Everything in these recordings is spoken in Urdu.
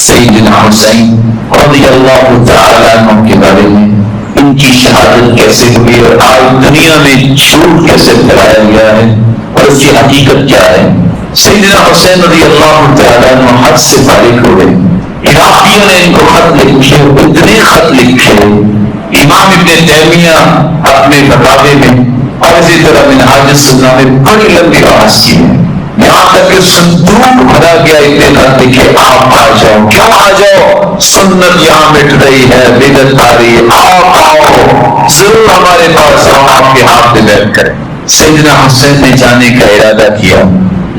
سیدنا حسین رضی اللہ تعالیٰ عنہ کے بارے میں، ان کی شہادت کیسے ہوئی اور آج دنیا میں جھوٹ کیسے پھیلایا گیا ہے اور اس کی حقیقت کیا ہے۔ سیدنا حسین رضی اللہ تعالیٰ عنہ حد سے فارغ ہوئے، عراقیوں نے ان کو خط لکھے، اتنے خط لکھے، امام ابن تیمیہ اپنے فتاوی میں اور اسی طرح منہاج السنہ میں بڑی لمبی بحث کی ہے، یہاں تک کہ صندوق بھرا گیا اتنے خط لکھے، آپ آ جاؤ، کیوں آ جاؤ، سنت یہاں مٹ رہی ہے، بدعت آ رہی ہے، آپ آؤ، ضرور ہمارے پاس آؤ، آپ کے ہاتھ میں بیٹھ کریں۔ سیدنا حسین نے جانے کا ارادہ کیا،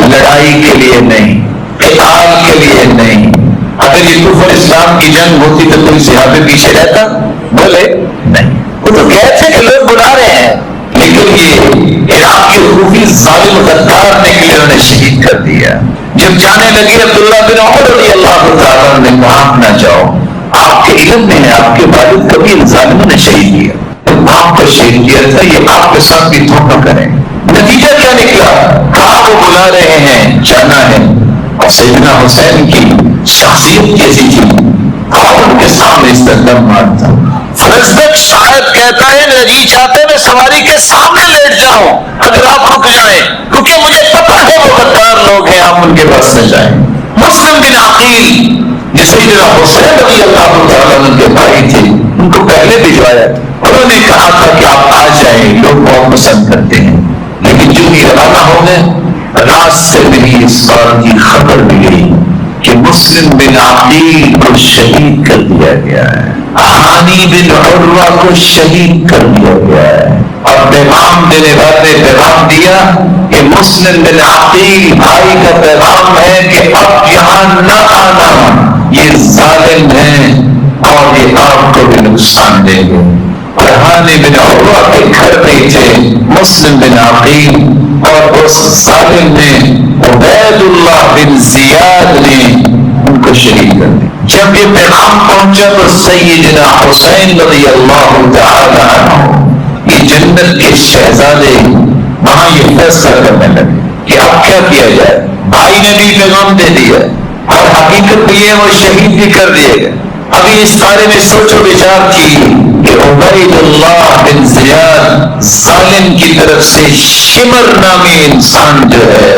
لڑائی کے لیے نہیں، قتال کے لیے نہیں۔ اگر یہ کفر اسلام کی جنگ ہوتی تو کوئی صحابی پیچھے رہتا؟ بولے نہیں، وہ تو کہتے تھے کہ لوگ بلا رہے ہیں، لیکن یہ عراق کے خوفی ظالم غدار نے کہ انہوں نے شہید کر دیا۔ جب جانے لگے عبداللہ بن عمر رضی اللہ تعالیٰ نے کہا نہ جاؤ، آپ کے علم میں ہے آپ کے والد کبھی ان ظالموں نے شہید کیا، آپ کو شہید کیا تھا، یہ آپ کے ساتھ بھی دھوکہ کریں۔ نتیجہ کیا نکلا؟ کہا وہ بلا رہے ہیں، جانا ہے۔ اور سیدنا حسین کی شخصیت کیسی تھی، آپ ان کے سامنے اس کا دم مارتا۔ فرزدق شاید کہتا ہے میرا جی چاہتے میں سواری کے سامنے لیٹ جاؤں اگر آپ رک جائیں، کیونکہ مجھے پتہ ہے وہ غدار لوگ ہیں، آپ ان کے پاس نہ جائیں۔ مسلم بن عقیل جو سیدنا حسین رضی اللہ تعالیٰ عنہ کے بھائی تھے، ان کو پہلے بھجوایا تھا، انہوں نے کہا تھا کہ آپ آ جائیں، لوگ بہت پسند کرتے ہیں، لیکن جو ہی روانہ ہو گئے، راستے میں ہی اس بات کی خبر ملی کہ مسلم بن عقیل کو شہید کر دیا گیا ہے، ہانی بن عروہ کو شہید کر دیا گیا ہے، اور پیغام دینے والے نے پیغام دیا کہ مسلم بن عقیل بھائی کا پیغام ہے کہ اب یہاں نہ آنا، یہ ظالم ہیں اور یہ آپ کو بھی نقصان دیں گے۔ ہانی بن عروہ کے گھر میں تھے مسلم بن عقیل، اور اس ظالم نے عبید اللہ بن زیاد نے ان کو شہید کر دیا۔ جب یہ پیغام پہنچا تو سیدنا حسین رضی اللہ تعالی عنہ یہ جنت کے شہزادے وہاں یہ فیصلہ کرنے لگے کہ اب کیا کیا جائے۔ بھائی نے بھی پیغام دے دیا اور حقیقت بھی ہے وہ شہید بھی کر دیے گئے۔ ابھی اس بارے میں سوچ و بچار کی کہ عبید اللہ بن زیاد ظالم کی طرف سے شمر نامی انسان جو ہے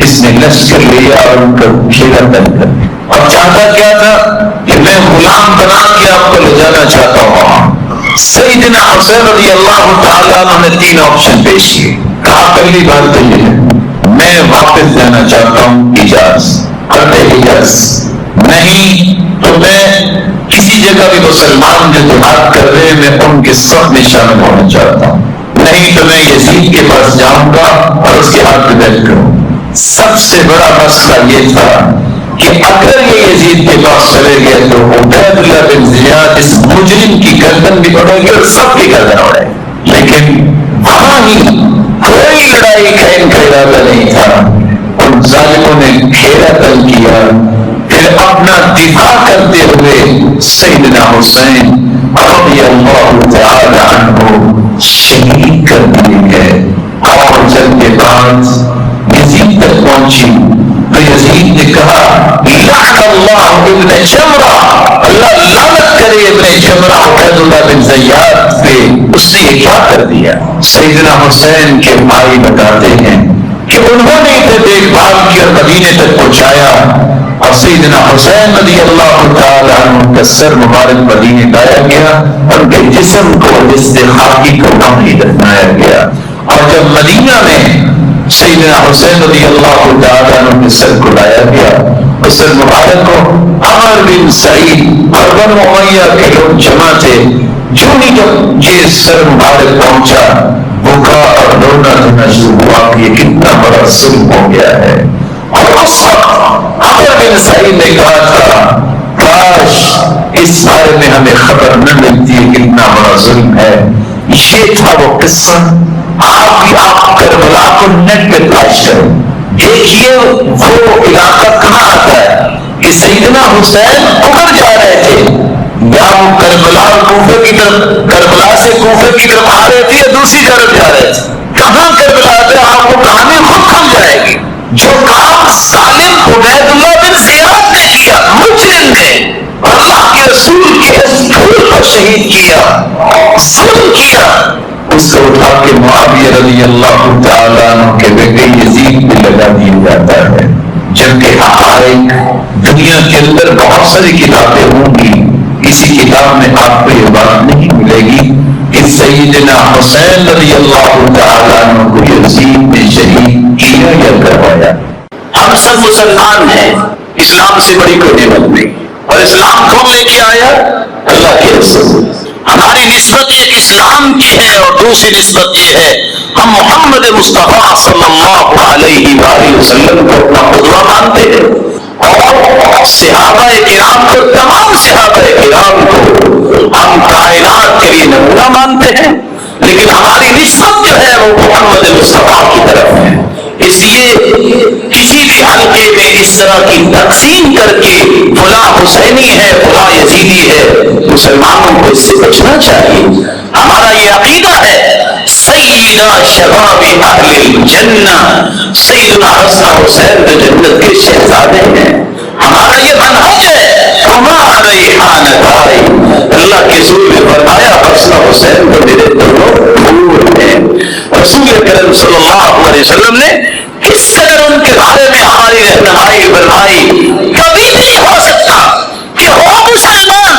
اس نے لشکر لیا اور ان کا گھیرا بند کر دیا، اور چاہتا کیا تھا کہ میں غلام بنا کے آپ کو لے جانا چاہتا ہوں۔ سیدنا حسین رضی اللہ تعالیٰ عنہ نے 3 آپشن پیش کیے۔ کہا پہلی بات تو یہ ہے میں واپس جانا چاہتا ہوں حجاز، حجاز نہیں تو میں کسی جگہ بھی مسلمان جو جہاد کر رہے ہیں میں ان کے صف میں شامل ہونا چاہتا ہوں، نہیں تو میں یزید کے پاس جاؤں گا اور اس کے ہاتھ پہ بیٹھ کروں۔ سب سے بڑا مسئلہ یہ تھا کہ اگر یہ یزید کے پاس چلے گئے تو عبید اللہ بن زیاد اس مجرم کی گردن بھی اڑے گی اور سب کی گردن اڑے گی، لیکن وہاں ہی کوئی لڑائی کا ان کا ارادہ نہیں تھا۔ ان ظالموں نے گھیرا تنگ کیا، پھر اپنا دفاع کرتے ہوئے سیدنا حسین رضی اللہ تعالی عنہ شہید کر دیے گئے۔ اور جب یہ بات یزید تک پہنچی تو یزید نے کہا لعن اللہ ابن جمرہ، اللہ لعنت کرے ابن جمرہ عبید اللہ بن زیاد پہ، اس نے یہ کیا کر دیا۔ سیدنا حسین کے بھائی بتاتے ہیں کہ انہوں نے اسے دیکھ بھال کیا، مدینے تک پہنچایا، اور سیدنا حسین رضی اللہ تعالی عنہ کا سر مبارک مدینے لایا گیا اور ان کے جسم کو جس خاکی کو وہیں دفنایا گیا۔ اور جب مدینہ میں سیدنا حسین رضی اللہ تعالی عنہ کے سر کو لایا گیا، اس سر مبارک کو عمر بن سعید اور بنو امیہ کے لوگ جمع تھے، جو ہی جب یہ سر مبارک پہنچا بکا اور رونا دھونا شروع ہوا کہ یہ کتنا بڑا ظلم ہو گیا ہے۔ اور اس وقت عمر بن سعید نے کہا تھا کاش اس بارے میں ہمیں خبر نہ ملتی ہے کتنا بڑا ظلم ہے۔ یہ تھا وہ قصہ۔ آپ کربلا کو نیٹ پہ تلاش کریں، دیکھیے وہ علاقہ کہاں آتا ہے کہ سیدنا حسین ادھر جا رہے تھے، یا وہ کربلا اور کوفے کی طرف، کربلا سے کوفے کی طرف آ رہے تھے یا دوسری طرف جا رہے تھے، کہاں کربلا تھے آپ کو کہانی خود کھل جائے گی۔ جو کام ظالم عبید اللہ بن زیاد نے کیا، مجرم نے رسول کے اس پھول کو شہید کیا، ظلم کیا، اس کو اٹھا کے معاویہ رضی اللہ تعالیٰ عنہ کے بیٹے یزید پہ لگا دیا جاتا ہے. جبکہ حقائق دنیا کے اندر بہت ساری کتابیں ہوں گی، کسی کتاب میں آپ کو یہ بات نہیں ملے گی کہ سیدنا حسین رضی اللہ تعالیٰ عنہ کو یزید نے شہید کیا یا کروایا. ہم سب مسلمان ہیں، اسلام سے بڑی کوئی نعمت نہیں. اور اسلام کون لے کے آیا؟ اللہ کے رسول. ہماری نسبت ایک اسلام کی ہے اور دوسری نسبت یہ ہے ہم محمد مصطفیٰ صلی اللہ علیہ وآلہ وسلم کو اپنا قدوہ مانتے ہیں اور صحابہ کرام کو، تمام صحابہ کرام کو ہم کائنات کے لیے نمونہ مانتے ہیں. لیکن ہماری نسبت جو ہے وہ محمد مصطفیٰ کی طرف ہے. اس لیے کسی بھی حلقے میں اس طرح کی تقسیم کر کے فلاں حسینی ہے فلاں یزیدی ہے، مسلمانوں کو اس سے بچنا چاہیے. ہمارا یہ عقیدہ ہے سیدنا شباب اہل الجنہ، سیدنا حسن حسین جو جنت کے شہزادے ہیں. ہمارا یہ منہج ہے. ہمارا ریحانتائے اللہ کے رسول نے فرمایا حسن حسین تو میرے دونوں پھول ہیں. رسول کریم صلی اللہ علیہ وسلم نے کس قدر ان کے بارے میں ہماری رہنمائی فرمائی. کبھی نہیں ہو سکتا کہ ہو مسلمان،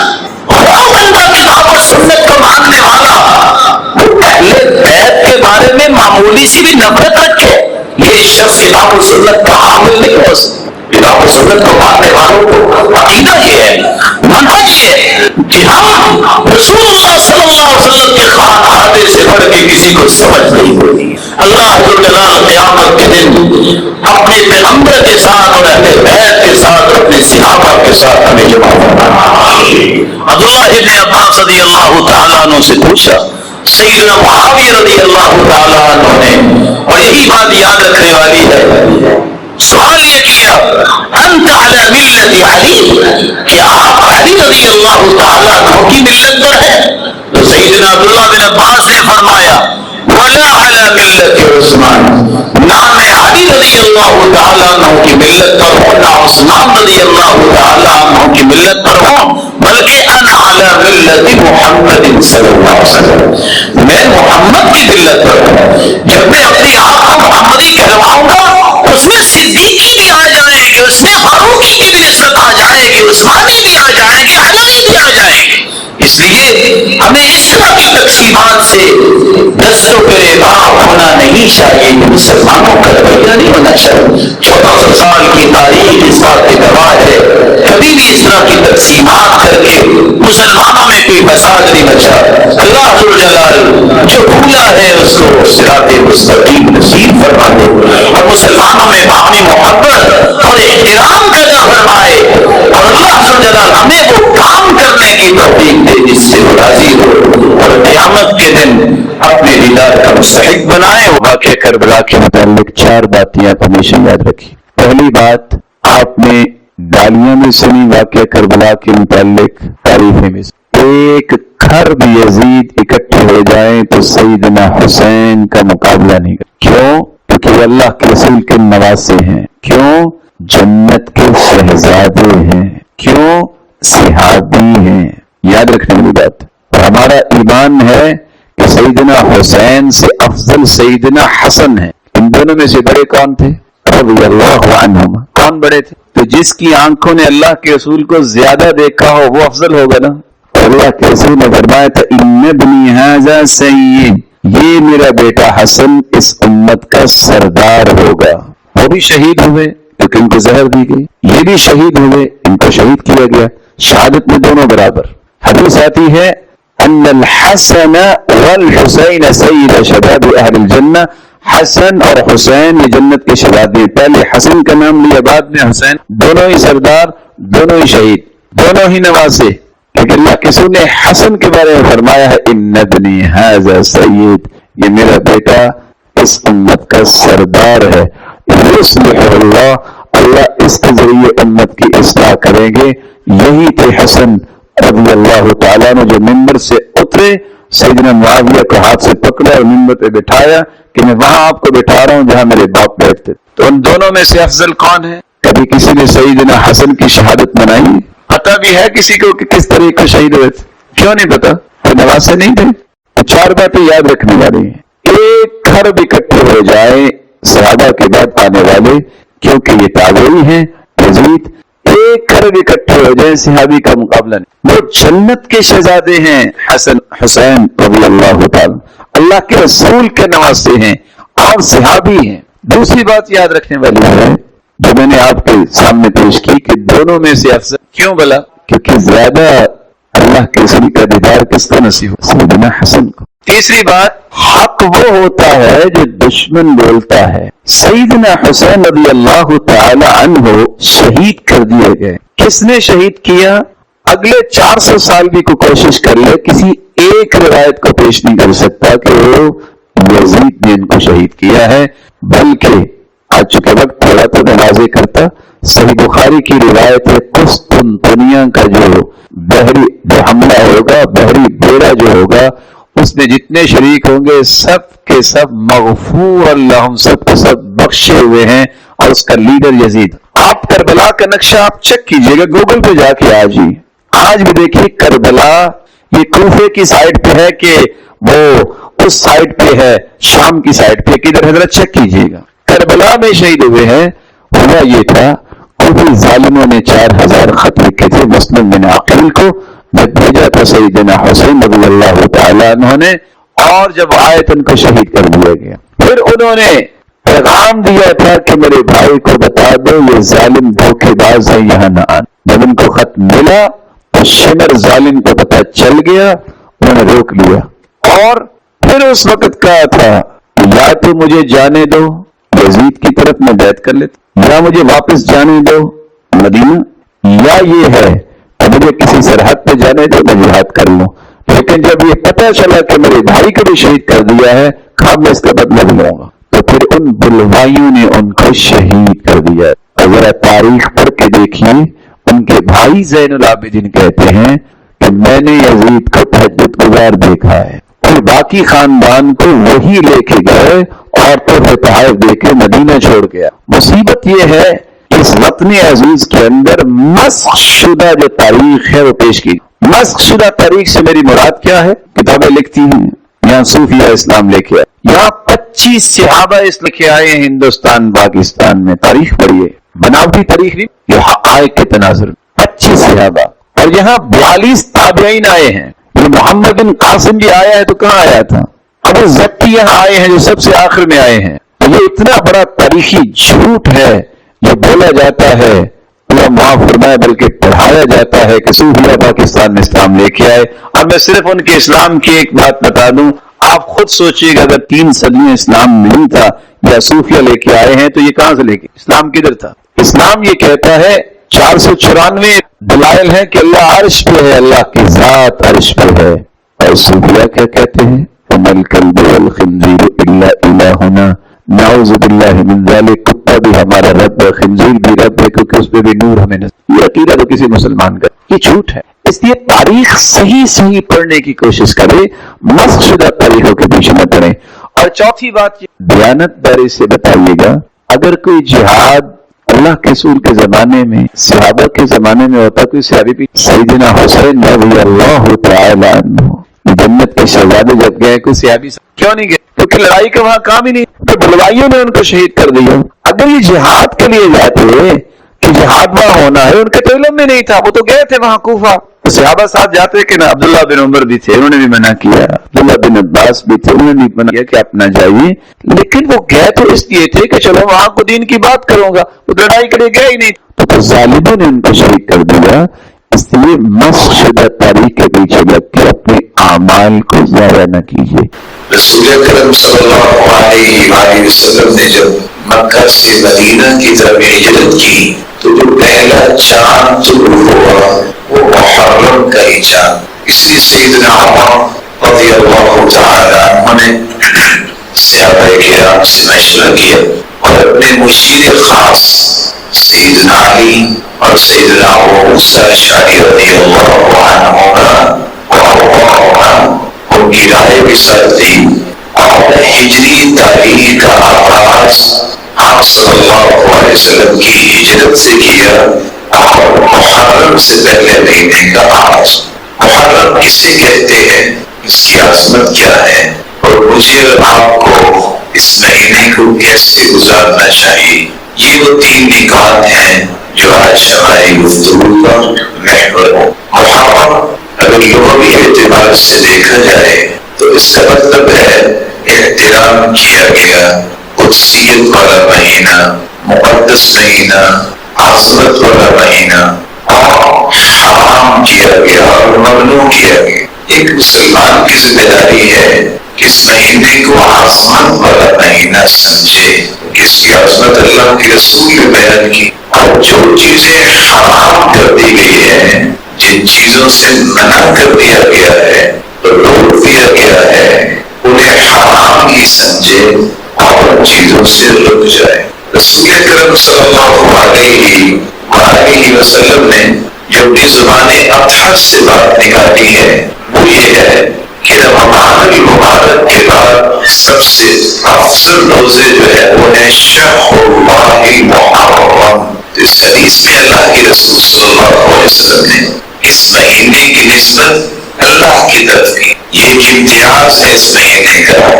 ہو بندہ کتاب اور سنت کو ماننے والا، وہ اہل بیت کے بارے میں معمولی سی بھی نفرت رکھے. یہ شخص کتاب و سنت کا حامل نہیں ہو سکتا. کتاب و سنت کو ماننے والوں کو عقیدہ یہ ہے، منہج یہ ہے کہ ہم رسول اللہ صلی اللہ علیہ وسلم کے خاندان سے بڑھ کے کسی کو سمجھ نہیں ہوتی. اللہ جلال قیامت کے دن اپنے پیغمبر کے ساتھ اور اہل بیت کے ساتھ اور اپنے صحابہ کے ساتھ ہمیں جمع کرنا. عبداللہ ابن عباس رضی اللہ تعالیٰ عنہ سے پوچھا سیدنا معاویہ رضی اللہ تعالیٰ عنہ نے، اور یہی بات یاد رکھنے والی ہے، سوال یہ کیا انت علی ملت علی، کہ آپ علی رضی اللہ تعالیٰ عنہ کی ملت پر ہیں؟ تو سیدنا عبداللہ بن عباس نے فرمایا ولا علی ملت عثمان، نہ میں علی رضی اللہ تعالیٰ عنہ کی ملت پر ہوں نہ عثمان رضی اللہ تعالیٰ عنہ کی ملت پر ہوں، بلکہ انا علی ملت محمد صلی اللہ علیہ وسلم، میں محمد کی ملت پر ہوں. جب میں اپنی آپ کو محمدی کہلواؤں گا اس میں صدیقی بھی آ جائیں گے، اس میں فاروقی کی بھی نسبت آ جائے گی، عثمانی بھی آ جائیں گے، علی بھی آ جائیں گے. اس لیے ہمیں اس طرح کی تقسیمات سے دست و گریباں ہونا نہیں چاہیے. مسلمانوں کا رویہ نہیں ہونا چاہیے. 1400 سال کی تاریخ اس بات کی گواہ ہے. کبھی بھی اس طرح کی تقسیمات کر کے مسلمانوں میں کوئی فساد نہیں بچا. اللہ ذوالجلال جو بھولا ہے اس کو صراط مستقیم نصیب فرما دے اور مسلمانوں میں باہمی محبت اور احترام پیدا فرمائے. اور اللہ ذوالجلال ہمیں وہ کام کرنے کی توفیق دے جس سے وہ راضی ہو اور قیامت کے دن اپنے دیدار کا مستحق بنائے. واقعہ کربلا کے متعلق 4 باتیں آپ ہمیشہ یاد رکھیں. پہلی بات، آپ نے گالیاں میں سنی واقعہ کربلا کے متعلق، تعریفیں میں ایک خرب یزید اکٹھے ہو جائیں تو سیدنا حسین کا مقابلہ نہیں کر. کیوں؟ کیونکہ اللہ کے رسول کے نواسے ہیں. کیوں؟ جنت کے شہزادے ہیں. کیوں؟ صحابی ہیں. یاد رکھنے والی بات. ہمارا ایمان ہے کہ سیدنا حسین سے افضل سیدنا حسن ہے. ان دونوں میں سے بڑے کون تھے؟ رضی اللہ عنہما. کون بڑے تھے؟ تو جس کی آنکھوں نے اللہ کے رسول کو زیادہ دیکھا ہو وہ افضل ہوگا نا. اللہ کے رسول نے فرمایا تھا ان ابنی ھذا سید، یہ میرا بیٹا حسن اس امت کا سردار ہوگا. وہ بھی شہید ہوئے کیونکہ ان کو زہر دی گئی، یہ بھی شہید ہوئے، ان کو شہید کیا گیا. شہادت میں دونوں برابر. حدیث آتی ہے ان الحسن والحسین سید شباب اہل الجنہ، حسن اور حسین یہ جنت کے شہزادے. پہلے حسن کا نام لیا بعد میں حسین. دونوں ہی سردار، دونوں ہی شہید، دونوں ہی نواسے. لیکن اللہ کے رسول نے حسن کے بارے میں فرمایا ہے ان ابنی ھذا سید، یہ میرا بیٹا اس امت کا سردار ہے. یصلح اللہ، اللہ اس کے ذریعے امت کی اصلاح کریں گے. یہی تھے حسن رضی اللہ تعالیٰ نے جو ممبر سے اترے، سیدنا معاویہ کو ہاتھ سے پکڑا اور ممبر پہ بٹھایا کہ میں وہاں آپ کو بٹھا رہا ہوں جہاں میرے باپ بیٹھتے. تو ان دونوں میں سے افضل کون ہے؟ کبھی کسی نے سیدنا حسن کی شہادت منائی؟ پتہ ابھی ہے کسی کو کہ کس طرح کو شہید ہوئے تھے؟ کیوں نہیں پتا؟ تو نواسے نہیں تھے. 4 باتیں یاد رکھنے والی ہیں. 1 ارب اکٹھے ہو جائیں صحابہ کے بعد آنے والے، کیونکہ یہ تابعی ہیں. یزید 1 ارب اکٹھے ہو جائیں صحابی کا مقابلہ نہیں. وہ جنت کے شہزادے ہیں. حسن حسین رضی اللہ تعالی اللہ کے رسول کے نواسے ہیں اور صحابی ہیں. دوسری بات یاد رکھنے والی ہے جو میں نے آپ کے سامنے پیش کی کہ دونوں میں سے افضل کیوں بلا؟ کیونکہ زیادہ اللہ کے رسول کا دیدار کس کو نصیب ہو؟ سیدنا حسن کو. تیسری بات، حق وہ ہوتا ہے جو دشمن بولتا ہے. سیدنا حسین رضی اللہ تعالی عنہ شہید کر دیے گئے. کس نے شہید کیا؟ اگلے 400 سال بھی کو کوشش کر لے کسی ایک روایت کو پیش نہیں کر سکتا کہ وہ یزید نے ان کو شہید کیا ہے. بلکہ آج چکے وقت تھوڑا تو میں واضح کرتا، صحیح بخاری کی روایت ہے قسطنطنیہ کا جو بحری جو حملہ ہوگا، بحری بیڑا جو ہوگا، اس میں جتنے شریک ہوں گے سب کے سب مغفور لہم، سب کے سب بخشے ہوئے ہیں، اور اس کا لیڈر یزید. آپ کربلا کا نقشہ آپ چیک کیجئے گا گوگل پہ جا کے. آج بھی دیکھیے کربلا یہ کوفے کی سائڈ پہ ہے کہ وہ اس سائڈ پہ ہے، شام کی سائڈ پہ کدھر؟ حضرت چیک کیجئے گا. کربلا میں شہید ہوئے ہیں. ہوا یہ تھا کوفی ظالموں نے 4000 خط لکھے تھے مسلم بن عقیل کو، جب بھیجا تھا سیدنا حسین رضی اللہ تعالیٰ عنہ نے، اور جب آئے تو ان کو شہید کر دیا گیا. پھر انہوں نے پیغام دیا تھا کہ میرے بھائی کو بتا دو یہ ظالم دھوکے باز ہے، یہاں نہ آنا. جب ان کو خط ملا تو شمر ظالم کو پتہ چل گیا، انہوں نے روک لیا. اور پھر اس وقت کہا تھا یا تو مجھے جانے دو یزید کی طرف میں بیعت کر لیتا، یا مجھے واپس جانے دو مدینہ، یا یہ ہے کہ مجھے کسی سرحد پہ جانے دو میں جہاد کر لوں. لیکن جب یہ پتہ چلا کہ میرے بھائی کو بھی شہید کر دیا ہے، کہا میں اس کا بدلہ بھی لوں گا. تو پھر ان بلوائیوں نے ان کو شہید کر دیا. اگر تاریخ پڑھ کے دیکھیے، ان کے بھائی زین العابدین کہتے ہیں کہ میں نے یزید کو تہجد گزار دیکھا ہے، اور باقی خاندان کو وہی لے کے گئے اور تحفے تحائف دے کے مدینہ چھوڑ گیا. مصیبت یہ ہے کہ اس وطن عزیز کے اندر مسخ شدہ جو تاریخ ہے وہ پیش کی. مسخ شدہ تاریخ سے میری مراد کیا ہے؟ کتابیں لکھتی ہیں یہاں صوفیہ اسلام لے کے آئے، یہاں 25 صحابہ اس لکھے آئے ہیں ہندوستان پاکستان میں. تاریخ پڑھیے، بناوٹی تاریخ نہیں، یہ حقائق کے تناظر. 25 صحابہ، اور یہاں 42 تابعین آئے ہیں. یہ محمد بن قاسم بھی آیا ہے تو کہاں آیا تھا؟ ابو زبی یہاں آئے ہیں جو سب سے آخر میں آئے ہیں. یہ اتنا بڑا تاریخی جھوٹ ہے جو بولا جاتا ہے، اللہ معاف فرمائے، بلکہ پڑھایا جاتا ہے کہ صوفیہ پاکستان میں اسلام لے کے آئے. اور میں صرف ان کے اسلام کی ایک بات بتا دوں، آپ خود سوچئے گا اگر 3 صدیاں اسلام نہیں تھا یا صوفیہ لے کے آئے ہیں تو یہ کہاں سے لے کے؟ اسلام کدھر تھا؟ اسلام یہ کہتا ہے 494 دلائل ہیں کہ اللہ عرش پہ ہے، اللہ کی ذات عرش پہ ہے. اور صوفیہ کیا کہتے ہیں؟ وَمَا الْكَلْبُ وَالْخِنْزِيرُ إِلَّا إِلَٰهُنَا، نعوذ باللہ من ذلک. کتا بھی ہمارا رب ہے، خنزیر بھی رب ہے، کیونکہ اس پہ بھی نور ہمیں نصیب. یہ عقیدہ تو کسی مسلمان کا یہ جھوٹ ہے. اس لیے تاریخ صحیح پڑھنے کی کوشش کرے، مسخ شدہ تاریخوں کے پیچھے نہ پڑے. اور چوتھی بات یہ دیانت داری سے بتائیے گا، اگر کوئی جہاد اللہ کے رسول کے زمانے میں، صحابہ کے زمانے میں ہوتا، کوئی صحابی بھی سیدنا حسین رضی اللہ تعالی عنہ جنت کے شہزادے جب گئے، کوئی صحابی کیوں نہیں گئے؟ کیونکہ لڑائی کا وہاں کام ہی نہیں، تو بلوائیوں نے ان کو شہید کر دیا. اگر یہ جہاد کے لیے جاتے کہ جہاد وہاں ہونا ہے، ان کے تو علم میں نہیں تھا، وہ تو گئے تھے وہاں کوفہ. صحابہ ساتھ جاتے کہ نا، عبداللہ بن عمر بھی تھے، انہوں نے بھی منع کیا، عبداللہ بن عباس بھی تھے، انہوں نے بھی منع کیا کہ آپ نہ جائیے. لیکن وہ گئے تو اس لیے تھے کہ چلو وہاں کو دین کی بات کروں گا، وہ لڑائی کے لیے گئے ہی نہیں. تو ظالموں نے ان کو شہید کر دیا. اس لیے مسخ شدہ تاریخ کے پیچھے لگ کے اپنے اعمال کو ضائع نہ کیجیے. رسول اکرم صلی اللہ علیہ وآلہ وسلم نے جب مکہ سے مدینہ کی طرف ہجرت کی تو جو پہلا چاند طلوع ہوا وہ محرم کا ہی چاند. اس لیے سیدنا عمر رضی اللہ تعالی عنہ نے صحابہ کرام سے مشورہ کیا اور اپنے مشیر خاص سیدنا علی اور سیدنا ابو موسیٰ اشعری رضی اللہ عنہما ان کی رائے بھی سر دی. اور ہجری تاریخ کا آغاز آپ صلی اللہ علیہ وسلم کی ہجرت سے کیا اور محرم سے پہلے مہینے کا آغاز. محرم کسے کہتے ہیں، اس کی عظمت کیا ہے، اور مجھے اور آپ کو اس مہینے کو کیسے گزارنا چاہیے، یہ وہ 3 نکات ہیں جو آج ہماری گفتگو کا محور ہو. محرم اگر لغوی اعتبار سے دیکھا جائے تو اس کا مطلب ہے احترام کیا گیا، قدسیت والا مہینہ، مقدس مہینہ، عظمت والا مہینہ، اور حرام کیا گیا اور ممنوع کیا گیا. ایک مسلمان کی ذمہ داری ہے کہ اس مہینے کو عظمت والا مہینہ سمجھے، اس کی عظمت اللہ کے رسول نے بیان کی. اور جو چیزیں حرام کر دی گئی ہیں، جن چیزوں سے منع کر دیا گیا ہے، روک دیا گیا ہے، انہیں حرام ہی سمجھے اور ان چیزوں سے رک جائے. رسول اکرم صلی اللہ علیہ وسلم نے جو اپنی زبان اطہر سے بات نکالی ہے وہ یہ ہے کہ رمضان المبارک کے بعد سب سے افضل روزے جو ہے وہ ہے شہر اللہ المحرم. اس حدیث میں اللہ کے رسول صلی اللہ علیہ وسلم نے اس مہینے کی نسبت اللہ کی طرف کی. یہ ایک امتیاز ہے اس مہینے کا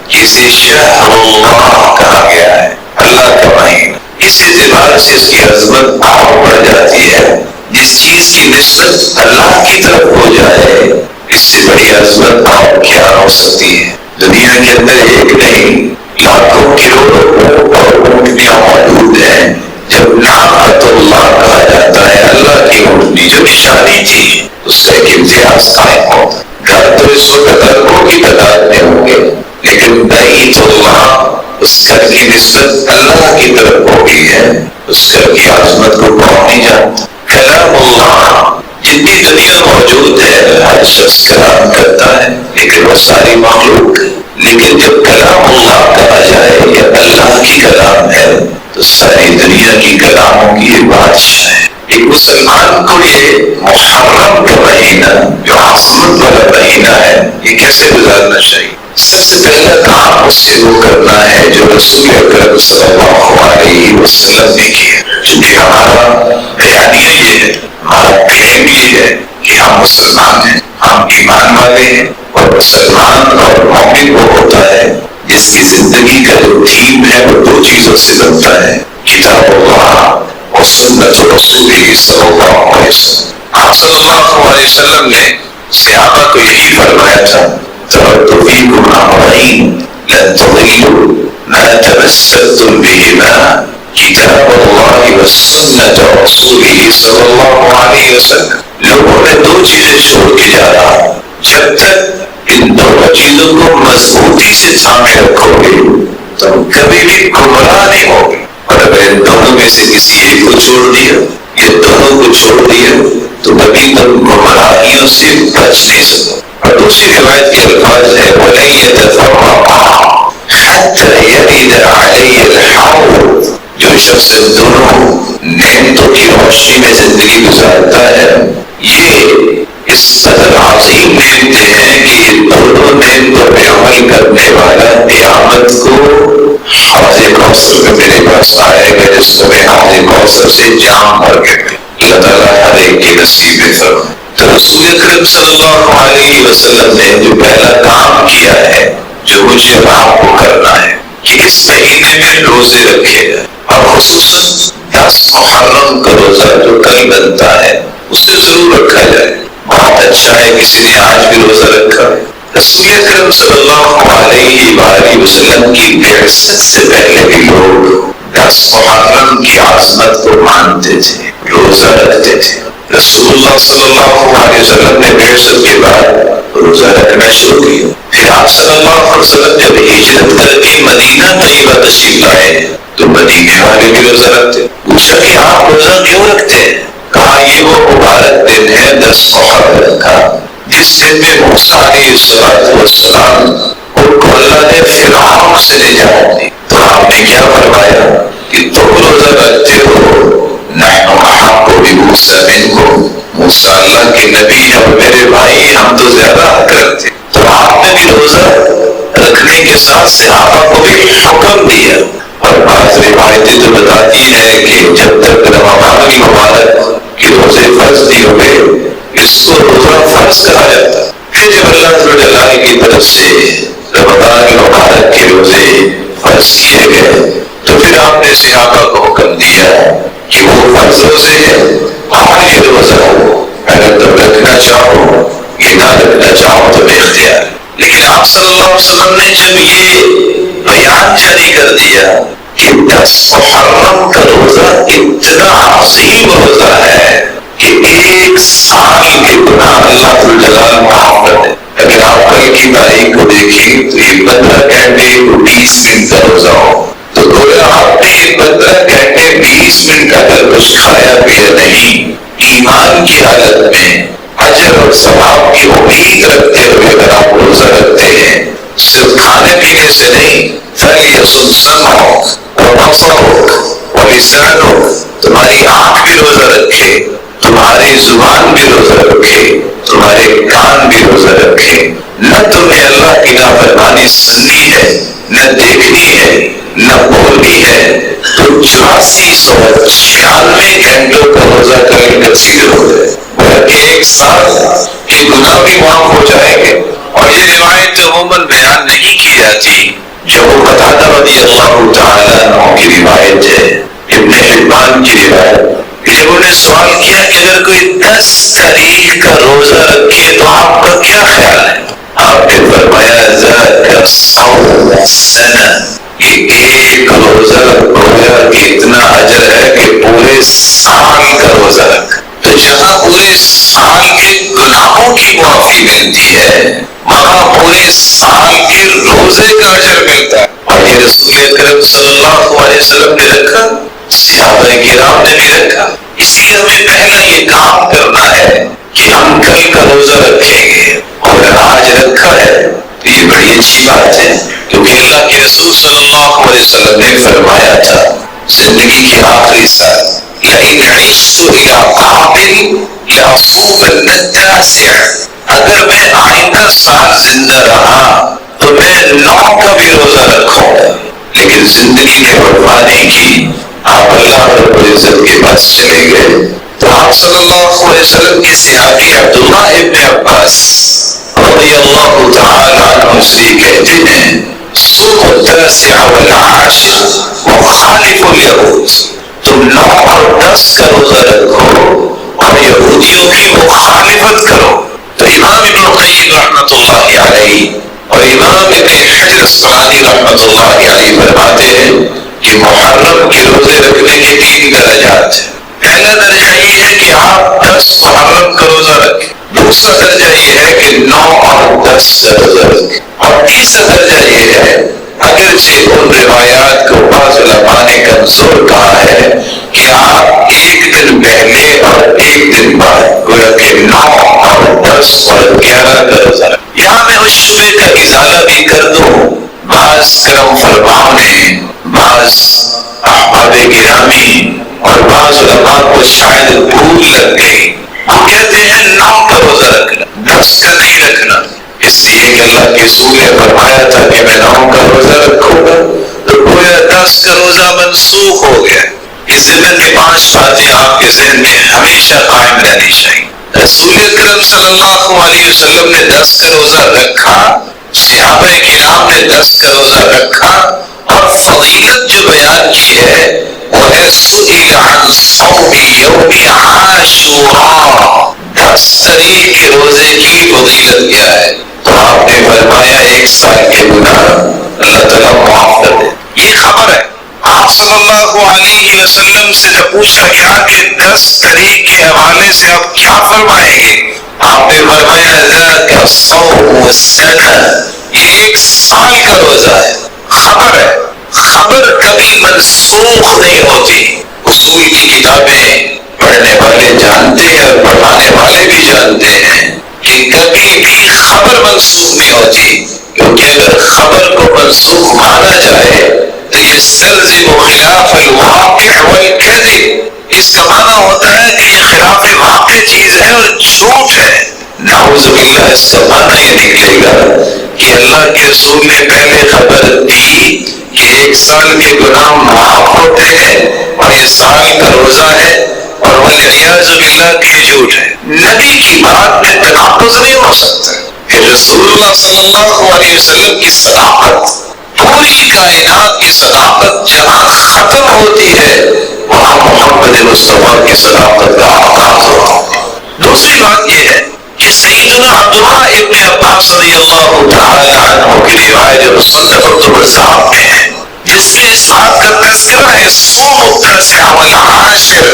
کہ اسے شہر اللہ کہا گیا ہے، اللہ کا مہینہ. اس اعتبار سے اس کی عظمت اور بڑھ جاتی ہے. جس چیز کی نسبت اللہ کی طرف ہو جائے اس سے بڑی عظمت اور کیا ہو سکتی ہے. دنیا کے اندر ایک نہیں لاکھوں کروڑوں اور اونٹنیاں موجود ہیں. جب نعمت اللہ کہا جاتا ہے، اللہ کی اونٹنی جو نشانی تھی، اس کا ایک امتیاز قائم ہوتا. گھر تو اس وقت اربوں کی تعداد میں ہوں گے، لیکن بیت اللہ، اس گھر کی نسبت اللہ کی طرف ہو گئی ہے. اس گھر کی عظمت کو کون نہیں جانتا. کلام اللہ، جتنی دنیا موجود ہے ہر شخص کلام کرتا ہے، لیکن وہ ساری مخلوق ہے. لیکن جب کلام اللہ کہا جائے یا اللہ کی کلام ہے تو ساری دنیا کی کلاموں کی یہ بادشاہ ہے. ایک مسلمان کو یہ محرم کا مہینہ جو عظمت والا مہینہ ہے یہ کیسے گزارنا چاہیے؟ سب سے پہلا کام اس سے وہ کرنا ہے جو رسول اکرم صلی اللہ علیہ وسلم نے کیا. چونکہ ہمارا بیانیہ یہ ہے، ہمارا کلیم یہ ہے کہ ہم مسلمان ہیں، ہم ایمان والے ہیں. اور مسلمان اور مومن وہ ہوتا ہے جس کی زندگی کا جو تھیم ہے وہ 2 چیزوں سے بنتا ہے، کتاب اللہ اور سنت رسول صلی اللہ علیہ وسلم. آپ صلی اللہ علیہ وسلم نے صحابہ کو یہی فرمایا تھا، ترکت فیکم امرین لن تضلوا ما تمسکتم بهما کتاب اللہ و سنت رسولہ صلی اللہ علیہ وسلم. لوگوں میں 2 چیزیں چھوڑ کے جا رہا ہوں، جب تک ان 2 چیزوں کو مضبوطی سے تھامے رکھو گے تو کبھی بھی گمراہ نہیں ہوگے. اور اگر ان دونوں میں سے کسی ایک کو چھوڑ دیا یا دونوں کو چھوڑ دیا تو کبھی تم گمراہیوں سے بچ نہیں سکو. اور دوسری روایت کے الفاظ ہے وَلَن يَتَفَرَّقَا حَتَّى يَرِدَ عَلَيَّ الْحَوْض. جو شخص دونوں نعمتوں کی روشنی میں زندگی گزارتا ہے، یہ اس قدر عظیم نعمتیں ہیں کہ یہ دونوں نعمتوں پہ عمل کرنے والا قیامت کو حوض کوثر میں میرے پاس آئے گا جس کو میں حوض کوثر سے جام بھر کے اللہ تعالیٰ ہر ایک کی نصیب فرمائے. تو رسول اکرم صلی اللہ علیہ وسلم نے جو پہلا کام کیا ہے جو مجھے آپ کو کرنا ہے کہ اس مہینے میں روزے رکھے جائیں، اور خصوصاً 10 محرم کا روزہ جو کل بنتا ہے اسے ضرور رکھا جائے. بہت اچھا ہے کسی نے آج بھی روزہ رکھا ہے. رسول اکرم صلی اللہ علیہ وآلہ وسلم کی بعثت سے پہلے بھی لوگ 10 محرم کی عظمت کو مانتے تھے، روزہ رکھتے تھے. رسول اللہ صلی اللہ علیہ وسلم نے بعثت کے بعد روزہ رکھنا شروع کیا. پھر آپ صلی اللہ علیہ وسلم جب ہجرت کر کے مدینہ طیبہ تشریف لائے تو مدینے والے بھی روزہ رکھتے. پوچھا کہ آپ روزہ کیوں رکھتے ہیں؟ کہا یہ وہ مبارک دن ہے 10 محرم کا جس دن میں موسیٰ علیہ السلام ان کو اللہ نے فرعون سے نجات دی. تو آپ نے کیا فرمایا کہ تم روزہ رکھتے ہو، نحن احق بموسیٰ منکم، موسیٰ اللہ کے نبی اور میرے بھائی، ہم تو زیادہ حق رکھتے. تو آپ نے بھی روزہ رکھنے کے ساتھ صحابہ کو بھی حکم دیا، اور اور بعض روایتیں تو بتاتی ہیں کہ جب تک رمضان المبارک کے روزے فرض نہیں ہوئے اس کو روزہ فرض کہا جاتا. پھر جب اللہ تعالیٰ کی طرف سے رمضان المبارک کے روزے فرض کیے گئے تو پھر آپ نے صحابہ کو حکم دیا کہ وہ فرض روزے ہیں اور یہ روزہ ہو، اگر تم رکھنا چاہو یہ نہ رکھنا چاہو تو بے اختیار. لیکن آپ صلی اللہ علیہ وسلم نے جب یہ بیان جاری کر دیا کہ 10 محرم کا روزہ اتنا عظیم روزہ ہے کہ 1 سال کے گناہ اللہ تعالیٰ معاف کر دے. اگر آپ کل کی تاریخ کو دیکھیں تو یہ 15 گھنٹے 20 منٹ کا روزہ ہو تو گویا آپ نے یہ 15 گھنٹے 20 منٹ اگر کچھ کھایا پیا نہیں ایمان کی حالت میں اجر اور ثواب کی امید رکھتے ہوئے اگر آپ روزہ رکھتے ہیں صرف کھانے پینے سے نہیں فَلْيَصُمْ سَمْعُكَ وَبَصَرُكَ وَلِسَانُكَ تمہاری آنکھ بھی روزہ رکھے، تمہاری زبان بھی روزہ رکھے، تمہارے کان بھی روزہ رکھے. نہ تمہیں اللہ کی نافرمانی سننی ہے، نہ دیکھنی ہے، نہ بولنی ہے. تو 8496 گھنٹوں کا روزہ کل کثیر ہو جائے کہ 1 سال کے گناہ بھی معاف ہو جائیں گے. اور یہ روایت عموماً بیان نہیں کی جاتی جو قتادہ رضی اللہ تعالیٰ عنہ کی روایت ہے، ابن حبان کی روایت، کہ جب انہوں نے سوال کیا کہ اگر کوئی 10 تاریخ کا روزہ رکھے تو آپ کا کیا خیال ہے؟ آپ نے فرمایا ذَاكَ صَوْمُ سَنَةٍ کہ ایک روزہ گویا کہ اتنا اجر ہے کہ پورے سال کا روزہ رکھ. تو جہاں پورے سال کے گناہوں کی معافی ملتی ہے وہاں پورے سال کے روزے کا اجر ملتا ہے. اور یہ رسول اکرم صلی اللہ علیہ وسلم نے رکھا، صحابہ کرام نے بھی رکھا. اس لیے ہمیں پہلا یہ کام کرنا ہے کہ ہم کل کا روزہ رکھیں گے اور اگر آج رکھا ہے تو یہ بڑی اچھی بات ہے کیونکہ اللہ کے رسول صلی اللہ علیہ وسلم نے فرمایا تھا زندگی کے آخری سال لَإِنْ عِشْتُ إِلَىٰ قَابِلٍ لَأَصُومَنَّ التَّاسِعَ اگر میں آئندہ سال زندہ رہا تو میں 9 کا بھی روزہ رکھوں گا. لیکن زندگی نے قربانی کی، آپ اللہ رب العزت کے پاس چلے گئے تو آپ صلی اللہ علیہ وسلم کے صحابی عبداللہ ابن عباس رضی اللہ تعالیٰ عنہ سے کہتے ہیں صوم التاسع والعاشر وخالف اليہود تم 9 اور 10 کا روزہ رکھو اور یہودیوں کی مخالفت کرو. تو امام ابن القیم رحمۃ اللہ علیہ اور امام ابن حجر اسقلانی رحمۃ اللہ علیہ فرماتے ہیں کہ محرم کے روزے رکھنے کے 3 درجات ہیں. پہلا درجہ یہ ہے کہ آپ 10 محرم کا روزہ رکھیں. دوسرا درجہ یہ ہے کہ 9 اور 10 کا روزہ رکھیں. اور تیسرا درجہ یہ ہے اگرچہ ان روایات کو بعض علماء نے کمزور کہا ہے کہ آپ 1 دن پہلے اور 1 دن بعد گویا کہ 9 اور 10 اور 11 کا روزہ رکھیں. یہاں میں اس شبے کا ازالہ بھی کر دوں، بعض کرم فرماؤں نے، بعض احباب گرامی اور بعض علماء کو شاید بھول لگ گئی. وہ کہتے ہیں 9 کا روزہ رکھنا، 10 کا نہیں رکھنا، اس لیے کہ اللہ کے رسول نے فرمایا تھا کہ میں 9 کا روزہ رکھوں گا تو گویا 10 کا روزہ منسوخ ہو گیا. اس ضمن میں 5 باتیں آپ کے ذہن میں ہمیشہ قائم رہنی چاہیے. رسول اکرم صلی اللہ علیہ وسلم نے 10 کا روزہ رکھا، صحابہ کرام نے 10 کا روزہ رکھا، اور فضیلت جو بیان کی ہے وہ ہے سئل عن صوم یوم عاشوراء 10 تاریخ کے روزے کی فضیلت کیا ہے. تو آپ نے فرمایا 1 سال کے گناہ اللہ تعالیٰ معاف کر دے. یہ خبر ہے. آپ صلی اللہ علیہ وسلم سے جب پوچھا گیا کہ 10 تاریخ کے حوالے سے آپ کیا فرمائیں گے، آپ نے فرمایا ذاک صوم سنہ، یہ 1 سال کا روزہ ہے. خبر ہے. خبر کبھی منسوخ نہیں ہوتی. اصول کی کتابیں پڑھنے والے جانتے ہیں اور پڑھانے والے بھی جانتے ہیں کہ کبھی بھی خبر منسوخ نہیں ہوتی، کیونکہ اگر خبر کو منسوخ مانا جائے تو یستلزم خلاف الواقع والکذب. اس کا معنی ہوتا ہے کہ یہ خلاف واقع چیز ہے اور جھوٹ ہے. نعوذ باللہ اس کا معنی یہ نکلے گا کہ اللہ کے رسول نے پہلے خبر دی کہ 1 سال کے گناہ معاف ہوتے ہیں اور یہ سال کا روزہ ہے اور والعیاذ باللہ کہ یہ جھوٹ ہے. نبی کی بات میں تناقض نہیں ہو سکتا. پھر رسول اللہ صلی اللہ علیہ وسلم کی صداقت، پوری کائنات کی صداقت جہاں ختم ہوتی ہے وہاں محمد مصطفیٰ کی صداقت کا آغاز ہوتا ہے. دوسری بات یہ ہے کہ سیدنا عبداللہ ابن عباس رضی اللہ تعالی عنہ کی روایت مصنف عبدالرزاق میں ہے، جس میں اس بات کا تذکرہ ہے صوم التاسع والعاشر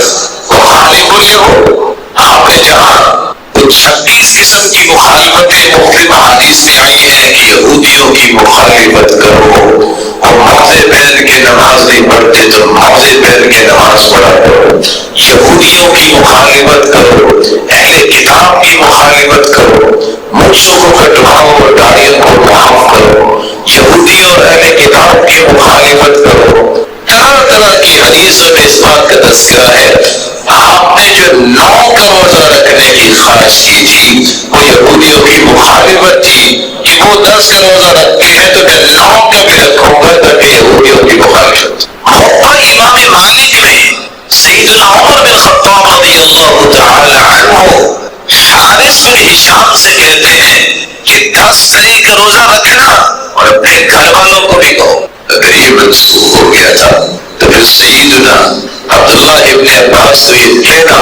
وخالف اليهود. آپ نے جہاں 36 قسم کی مخالفتیں مختلف احادیث میں آئی ہیں کہ یہودیوں کی مخالفت کرو اور موزے پہن کے نماز نہیں پڑھتے تو موزے پہن کے نماز پڑھا کرو، یہودیوں کی مخالفت کرو، اہل کتاب کی مخالفت کرو، مونچھوں کو کٹواؤ اور داڑھیوں کو معاف کرو، یہودیوں اور اہل کتاب کی مخالفت کرو. طرح طرح کی حدیثوں میں اس بات کا تذکرہ ہے. آپ نے جو 9 کا روزہ رکھنے کی خواہش کی تھی وہ یہودیوں کی مخالفت تھی کہ وہ 10 کا روزہ رکھتے ہیں تو میں 9 کا بھی رکھوں گا تاکہ یہودیوں کی مخالفت. موقع امام مالک میں سیدنا عمر بن خطاب رضی اللہ تعالی عنہ حارث بن ہشام سے کہتے ہیں کہ 10 تاریخ کا روزہ رکھنا اور اپنے گھر والوں کو بھی کہو. اگر یہ منسوخ ہو گیا تھا تو پھر سیدنا عبداللہ ابن عباس تو یہ کہنا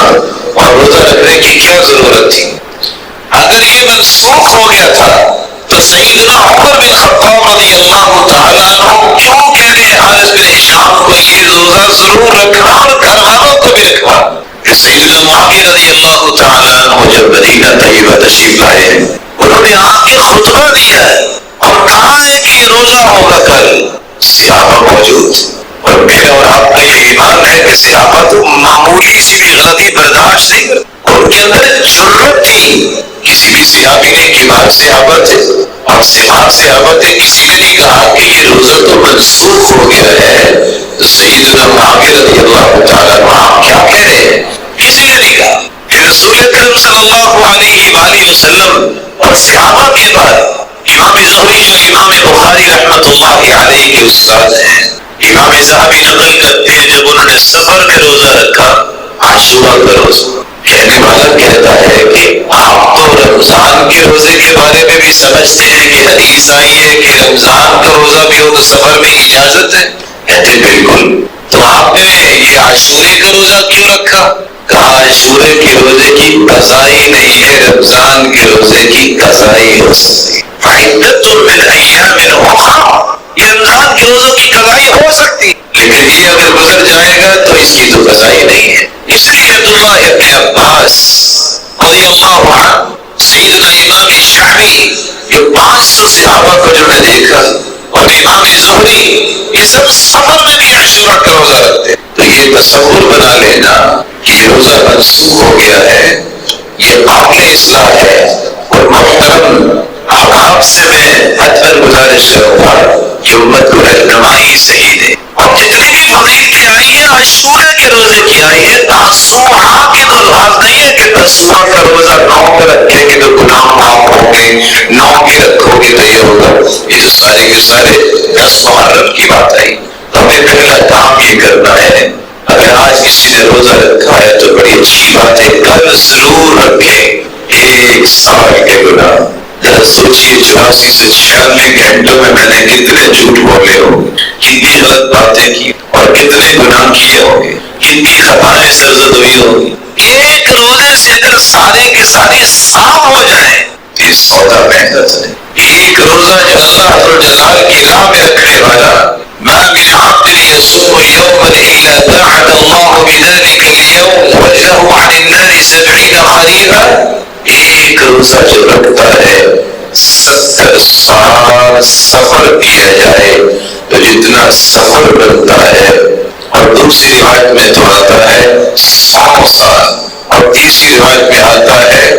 اور روزہ رکھنے کی کیا ضرورت تھی. اگر یہ منسوخ ہو گیا تھا تو سیدنا عمر بن خطاب رضی اللہ تعالیٰ عنہ کیوں کہنے حارث بن ہشام کو یہ روزہ ضرور رکھنا اور گھر والوں کو بھی رکھنا. کہ سیدنا معاویہ رضی اللہ تعالیٰ عنہ جب مدینہ طیبہ تشریف لائے انہوں نے آ کے خطبہ دیا اور کہا ہے کہ یہ روزہ ہوگا کل. صحابہ موجود اور میرا اور آپ کا یہ ایمان ہے کہ صحابہ تو معمولی سی بھی غلطی برداشت نہیں کرتے. ان کے اندر جرأت تھی. کسی بھی صحابی نے کبار صحابہ تھے اور صحابہ تھے، کسی نے نہیں کہا کہ یہ روزہ تو منسوخ ہو گیا ہے. تو سیدنا معاویہ رضی اللہ تعالیٰ عنہ آپ کیا کہہ رہے ہیں؟ کسی نے نہیں کہا. پھر رسول اکرم صلی اللہ علیہ وآلہ وسلم اور صحابہ کے بعد امام زہری جو امام بخاری رحمۃ اللہ علیہ کے استاد ہیں، امام ذہبی نقل کرتے ہیں جب انہوں نے سفر کا روزہ رکھا، عاشورہ کا روزہ، کہنے والا کہتا ہے کہ آپ تو رمضان کے روزے کے بارے میں بھی سمجھتے ہیں کہ حدیث آئی ہے کہ رمضان کا روزہ بھی ہو تو سفر میں اجازت ہے. کہتے بالکل. تو آپ نے یہ عاشورے کا روزہ کیوں رکھا؟ کہا عاشورے کے روزے کی قضائی نہیں ہے، رمضان کے روزے کی قضائی ہو سکتی. عدت من ایام اخر، یہ رمضان کے روزوں کی قضائی ہو سکتی لیکن یہ اگر گزر جائے گا تو اس کی تو قضائی نہیں ہے. اس لیے عبداللہ ابن عباس رضی اللہ عنہ، سیدنا امام شعبی، یہ 500 صحابہ کو جو نے دیکھا اور امام زہری، یہ سب سفر میں بھی عاشورہ کا روزہ رکھتے. تو یہ تصور بنا لینا کہ یہ روزہ منسوخ ہو گیا ہے یہ قابل اصلاح ہے. اور محترم آپ سے میں حتماً گزارش کروں گا کہ امت کو رہنمائی صحیح دے. اور جتنی بھی فضیلتیں آئی ہیں عاشورہ کے روزے کی آئی ہے، تاسوعا کے تو لحاظ نہیں ہے کہ تاسوعا کا روزہ 9 کا رکھیں گے تو گناہ معاف ہوں گے، 9 کے رکھو گے تو یہ ہوگا. یہ تو سارے کے سارے 10 محرم کی بات آئی. تو ہمیں پہلا کام یہ کرنا ہے، اگر آج کسی نے روزہ رکھا ہے تو بڑی اچھی بات ہے، کل ضرور رکھیں. 1 سال کے گناہ ذرا سوچیے 84 سے 96 گھنٹوں میں نے کتنے جھوٹ بولے ہوں گے، کتنی غلط باتیں کی اور کتنے گناہ کیے ہوں گے، کتنی خطائیں سرزد ہوئی ہوگی. 1 روزے سے اگر سارے کے سارے صاف ہو جائیں یہ سودا مہنگا ہے. 1 روزہ جو اللہ ذوالجلال کی راہ میں رکھنے والا، ما من عبد يصوم يوما الا باعد الله بذلك اليوم وجهه عن النار 70 خريفا. 1 روزہ جو رکھتا ہے 70 سال سفر کیا جائے تو جتنا سفر بنتا ہے. اور دوسری روایت میں تو آتا ہے 100 سال. اور تیسری روایت میں آتا ہے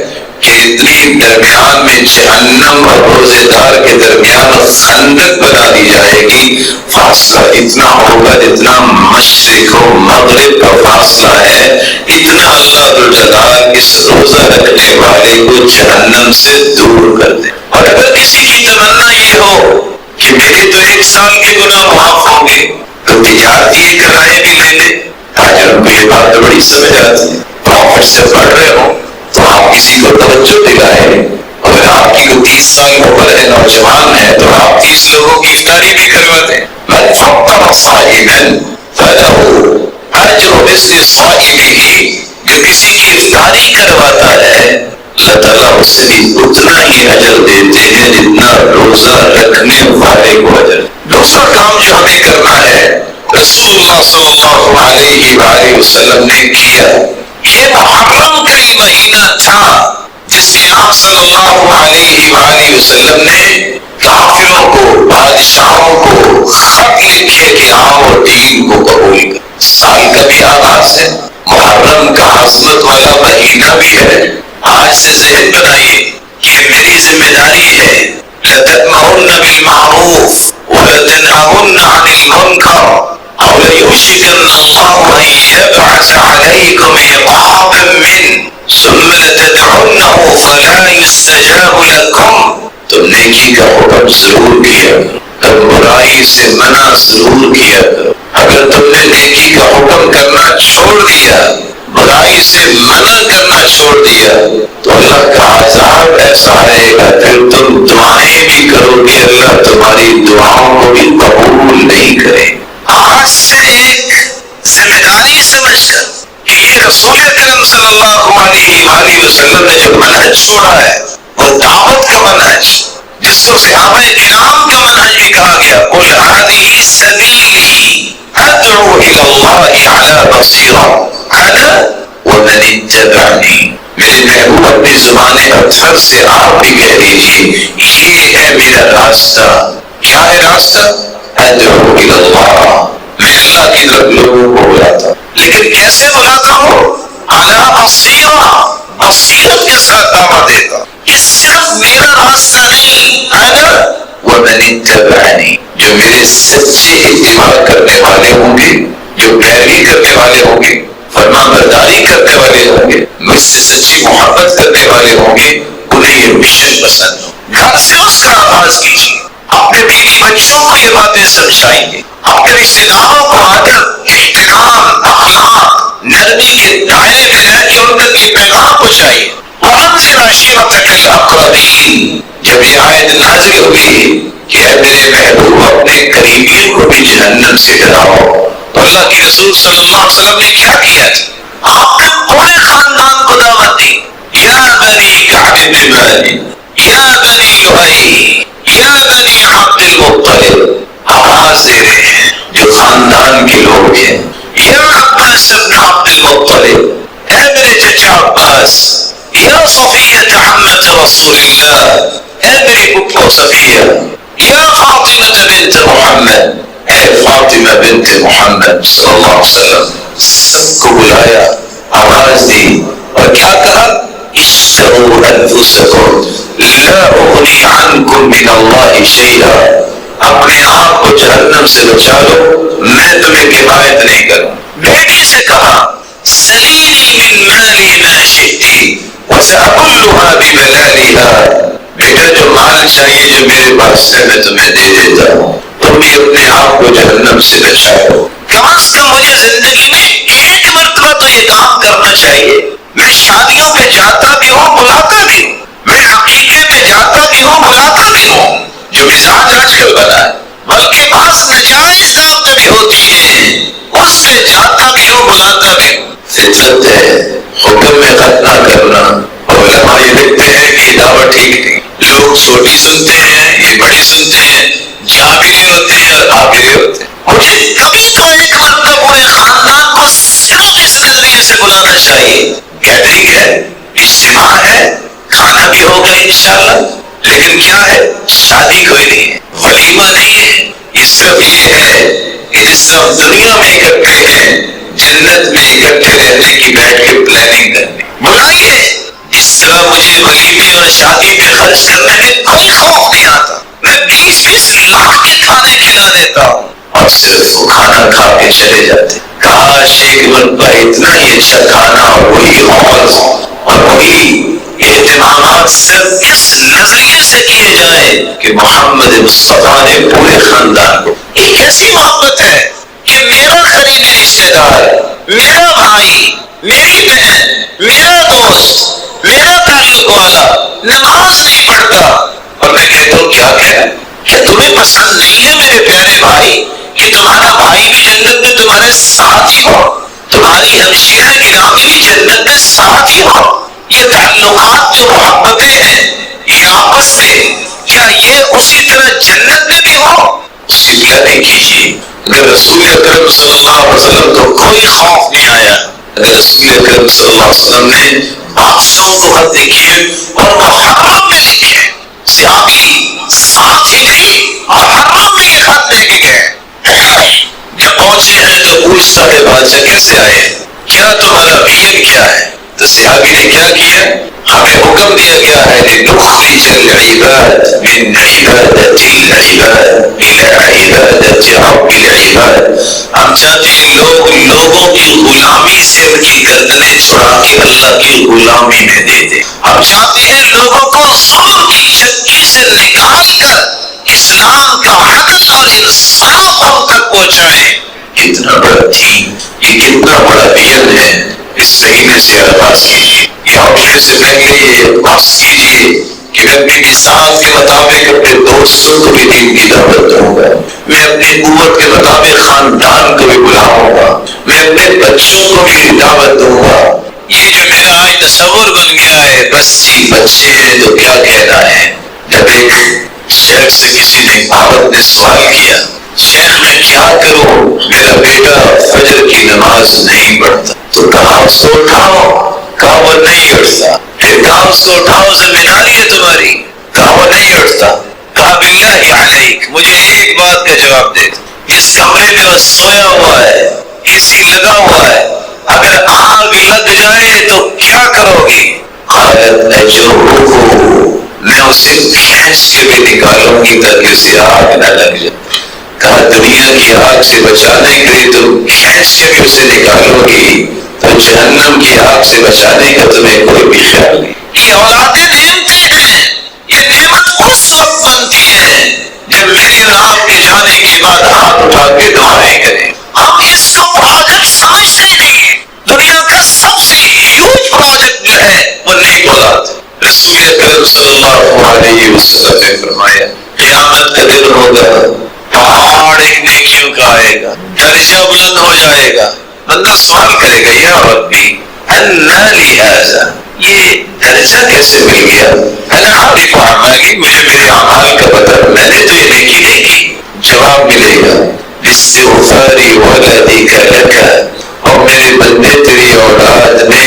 کہ اتنی درمیان میں جہنم اور روزے دار کے درمیان خندق بنا دی جائے گی، فاصلہ اتنا ہوگا جتنا مشرق و مغرب کا فاصلہ ہے. اتنا اللہ ذوالجلال اس روزہ رکھنے والے کو جہنم سے دور کر دے. اور اگر کسی کی تمنا یہ ہو کہ میرے تو 1 سال کے گناہ معاف ہو ساتھ یہ کرائیں بھی لے لیں. تاجروں کو یہ بات بڑی سمجھ آتی ہے. پروفٹ سے پڑھ رہے ہو تو آپ کسی کو توجہ دلائیں. اگر آپ کی کوئی 30 سال عمر ہے، نوجوان ہے، تو آپ 30 لوگوں کی افطاری بھی کروا دیں. من فطر صائما فله اجر مثل صائمه. جو کسی کی افطاری کرواتا ہے اللہ تعالیٰ اس سے بھی اتنا ہی اجر دیتے ہیں جتنا روزہ رکھنے والے کو اجر. دوسرا کام جو ہمیں کرنا ہے رسول اللہ صلی اللہ علیہ وآلہ وسلم نے کیا. یہ محرم کا ہی مہینہ تھا جس میں آپ صلی اللہ علیہ وآلہ وسلم نے کافروں کو، بادشاہوں کو خط لکھے کہ آؤ اور دین کو قبول کر. سال کا بھی آغاز ہے، محرم کا عظمت والا مہینہ بھی ہے. آج سے ذہن بنائیے یہ میری ذمہ داری ہے. لَتَأْمُرُنَّ بِالْمَعْرُوفِ وَلَتَنْهَوْنَ عَنِ الْمُنكَرِ أَوْ لَيُوشِكَنَّ اللَّهُ أَن يَبْعَثَ عَلَيْكُمْ عِقَابًا مِّنْهُ ثُمَّ لَتَدْعُنَّهُ فَلَا يُسْتَجَابُ لَكُمْ. تم نیکی کا حکم ضرور کیا کرو، تم برائی سے منع ضرور کیا کرو. اگر تم نے نیکی کا حکم کرنا چھوڑ دیا، برائی سے منع کرنا چھوڑ دیا، تو اللہ کا عذاب ایسا آئے گا پھر تم دعائیں بھی کرو گے، اللہ تمہاری دعاؤں کو بھی قبول نہیں کرے. آج سے ایک ذمہ داری سمجھ کر کہ یہ رسول اکرم صلی اللہ علیہ وآلہ وسلم نے جو منہج چھوڑا ہے وہ دعوت کا منہج، جس کو صحابہ کرام کا منہج بھی کہا گیا. قل هذه سبیلی ادعو الى اللہ علی بصیرہ انا ومن اتبعنی. میرے محبوب اپنی زبان اطہر سے آپ بھی کہہ دیجیے یہ ہے میرا راستہ. کیا ہے راستہ؟ ادعو الى اللہ، میں اللہ کی طرف لوگوں کو بلاتا. لیکن کیسے بلاتا ہوں؟ علی بصیرہ، بصیرت کے ساتھ دعوت دیتا. یہ صرف میرا راستہ نہیں، انا ومن اتبعنی، جو میرے سچے اتباع کرنے والے ہوں گے، جو پیروی کرنے والے ہوں گے، فرما برداری کرنے والے ہوں گے، مجھ سے سچی محبت کرنے والے ہوں گے، انہیں یہ مشن پسند ہو. گھر سے اس کا آغاز کیجیے. اپنے بیوی بچوں کو یہ باتیں سمجھائیں گے. اپنے رشتے داروں کو آ کر احترام، اخلاق، نرمی کے دائرے میں رہ کے ان تک یہ پیغام پہنچائیے. وَأَنذِرْ عَشِيرَتَكَ الْأَقْرَبِينَ. جب یہ آیت نازل ہوئی کہ اے میرے محبوب اپنے قریبین کو بھی جہنم سے ڈراؤ، تو اللہ کے رسول صلی اللہ علیہ وسلم نے کیا کیا تھا؟ آپ نے پورے خاندان کو دعوت دی. یا بنی کعب بن مالک، یا بنی لؤی، یا بنی عبد المطلب. آواز دے رہے ہیں جو خاندان کے لوگ ہیں. یا عباس بن عبد المطلب، اے میرے چچا عباس. یا صفیہ عمت رسول اللہ، اے میری پھپھو صفیہ. یا فاطمہ بنت محمد، اے فاطمہ بنت محمد صلی اللہ علیہ وسلم. سب کو بلایا، آواز دی اور کیا کہا؟ اشتروا انفسکم لا اغنی عنکم من اللہ شیئا. اپنے آپ کو جہنم سے بچا لو، میں تمہیں کفایت نہیں کروں. بیٹی سے کہا سلینی من مالی ما شئتی وسأبلها ببلالها. بیٹا جو مال چاہیے جو میرے پاس ہے میں تمہیں دے دیتا ہوں، تم بھی اپنے آپ کو جہنم سے بچا لو. کم از کم مجھے زندگی میں ایک مرتبہ تو یہ کام کرنا چاہیے. میں شادیوں پہ جاتا بھی ہوں، بلاتا بھی ہوں، میں عقیقے پہ جاتا بھی ہوں، بلاتا بھی ہوں، جو مزاج آج کل بنا ہے. بلکہ بعض نجائز دعوتیں بھی ہوتی ہیں، اس پہ جاتا بھی ہوں، بلاتا بھی ہوں. فطرت ہے حکم میں خط نہ کرنا. علماء یہ لکھتے ہیں کہ یہ دعوت ٹھیک نہیں. لوگ چھوٹی سنتے ہیں، یہ بڑی سنتے ہیں، جا بھی رہے ہوتے ہیں اور آ بھی رہے ہوتے ہیں. مجھے کبھی تو ایک مرتبہ پورے خاندان کو صرف اس نظریے سے بلانا چاہیے. گیدرنگ ہے، اجتماع ہے، کھانا بھی ہوگا انشاءاللہ، لیکن کیا ہے؟ شادی کوئی نہیں ہے، ولیمہ نہیں ہے. یہ صرف یہ ہے کہ جس طرح دنیا میں اکٹھے ہیں، جنت میں اکٹھے رہنے کی بیٹھ کے پلاننگ کرنی. بلائیے. اس طرح مجھے ولیمے اور شادی پہ خرچ کرنے میں کوئی خوف نہیں آتا. میں 20-20 لاکھ کے کھانے کھلا دیتا ہوں اور صرف وہ کھانا کھا کے چلے جاتے. کاش ایک مرتبہ اتنا ہی اچھا کھانا اور وہی ماحول اور وہی اہتمامات صرف اس نظریے سے کیے جائیں کہ محمد مصطفیٰ نے پورے خاندان کو. ایک ایسی محبت ہے کہ کہ میرا قریبی رشتے دار، میرا بھائی، میری بہن، میرا دوست، میرا تعلق والا نماز نہیں پڑھتا، اور میں کہتا ہوں کیا کیا تمہیں پسند نہیں ہے میرے پیارے بھائی کہ تمہارا بھائی بھی جنت میں تمہارے ساتھ ہی ہو، تمہاری ہمشیرہ گرامی بھی جنت میں ساتھ ہی ہو؟ یہ تعلقات جو محبتیں ہیں یہ آپس سے، کیا یہ اسی طرح جنت میں بھی ہو؟ اس کی پلاننگ کیجیے۔ اگر رسول اکرم صلی اللہ علیہ وسلم کو کوئی خوف نہیں آیا، اگر رسول اکرم صلی اللہ علیہ وسلم نے بادشاہوں کو خط لکھے اور وہ حرم میں لکھے، صحابی ساتھ ہی نہیں اور حرم میں یہ خط لے کے گئے، جب پہنچے ہیں تو پوچھتا ہے بادشاہ کیسے آئے، کیا تمہارا مشن کیا ہے؟ تو صحابی نے کیا کیا؟ ہمیں حکم دیا گیا ہے لنخرج العباد من عبادت العباد الى عبادت رب العباد، ہم چاہتے ہیں لوگوں کی غلامی سے ان کی گردنیں چھڑا کے اللہ کی غلامی میں دے دیں، ہم چاہتے ہیں لوگوں کو ظلم کی چکی سے نکال کر اسلام کا عدل اور انصاف ہم تک پہنچائیں۔ کتنا بڑا دین، یہ کتنا بڑا ویژن ہے، اس مہینے سے آغاز کیجیے، یا اٹھنے سے پہلے یہ بحث کیجیے کہ میں اپنی مثال کے مطابق اپنے دوستوں کو بھی دین کی دعوت دوں گا، میں اپنی قوت کے مطابق خاندان کو بھی بلاؤں گا، میں اپنے بچوں کو بھی دعوت دوں گا۔ یہ جو میرا آج تصور بن گیا ہے بس جی بچے ہیں تو کیا کہنا ہے، جب ایک شیخ سے کسی نے عورت نے سوال کیا، شیخ میں کیا کروں، میرا بیٹا فجر کی نماز نہیں پڑھتا، تو کہا اس کو اٹھاؤ، کہا وہ نہیں اٹھتا، پھر کہا اس کو اٹھاؤ ذمہ داری ہے تمہاری، کہا وہ نہیں اٹھتا، کہا باللہ علیک مجھے ایک بات کا جواب دے، جس کمرے میں وہ سویا ہوا ہے اے سی لگا ہوا ہے، اگر آگ لگ جائے تو کیا کرو گی؟ قالت اجرہ، میں اسے کھینچ کے بھی نکالوں گی تاکہ اسے آگ نہ لگ جائے۔ کہا دنیا کی آگ سے بچانے کے لیے تم کھینچ کے بھی اسے نکالو گی تو جہنم کی آگ سے بچانے کا تمہیں کوئی بھی خیال نہیں۔ یہ اولادیں نعمتیں ہیں، یہ نعمت اس وقت بنتی ہے جب میری اور آپ کے جانے کے بعد ہاتھ اٹھا کے دعائیں کریں۔ ہم اس کو پروجیکٹ سمجھتے نہیں، دنیا کا سب سے ہیوج پروجیکٹ جو ہے وہ نیک اولاد۔ رسول اکرم صلی اللہ علیہ وسلم نے فرمایا قیامت کا دن ہوگا، پہاڑ ایک نیکیوں کا آئے گا، درجہ بلند ہو جائے گا، بندہ سوال کرے گا یا ربی انا لی ھذا، یہ درجہ کیسے مل گیا؟ انا عارف اعمالی، مجھے میرے اعمال کا پتہ، میں نے تو یہ نیکی نہیں کی۔ جواب ملے گا باستغفار ولدک لک، اور میرے بندے تیری اولاد نے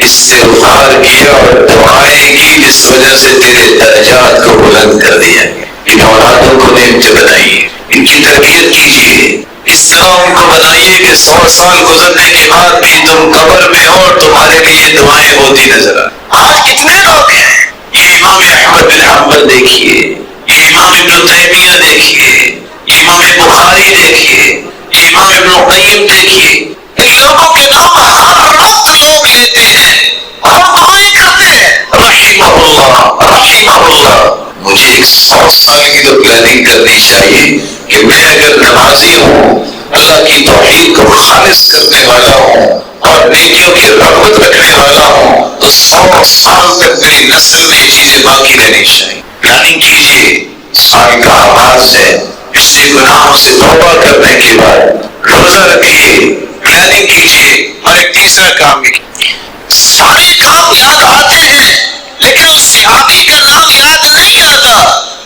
استغفار کیا اور دعائیں کی جس وجہ سے تیرے درجات کو بلند کر دیا۔ ان اولادوں کو نعمت بنائیے، ان کی تربیت کیجیے، اس طرح ان کو بنائیے کہ 100 سال گزرنے کے بعد بھی تم قبر میں ہو اور تمہارے لیے دعائیں ہوتی نظر آئیں۔ آج کتنے لوگ ہیں، یہ امام احمد بن حنبل دیکھیے، یہ امام ابن تیمیہ دیکھیے، یہ امام بخاری دیکھیے، یہ امام ابن قیم دیکھیے، ان لوگوں کے نام ہر وقت لوگ لیتے ہیں اور دعائیں کرتے ہیں رحمہ اللہ رحمہ اللہ۔ مجھے 100 سال کی تو پلاننگ کرنی چاہیے کہ میں اگر نمازی ہوں، اللہ کی توحید کو خالص کرنے والا ہوں اور نیکیوں کی رغبت رکھنے والا ہوں تو 100 سال تک میری نسل میں یہ چیزیں باقی رہنی چاہیے۔ پلاننگ کیجیے، سال کا آغاز ہے، پچھلے گناہوں سے توبہ کرنے کے بعد روزہ رکھیے، پلاننگ کیجیے، اور ایک تیسرا کام بھی کیجیے۔ سارے کام یاد آتے ہیں لیکن اس صحابی کا نام یاد نہیں آتا،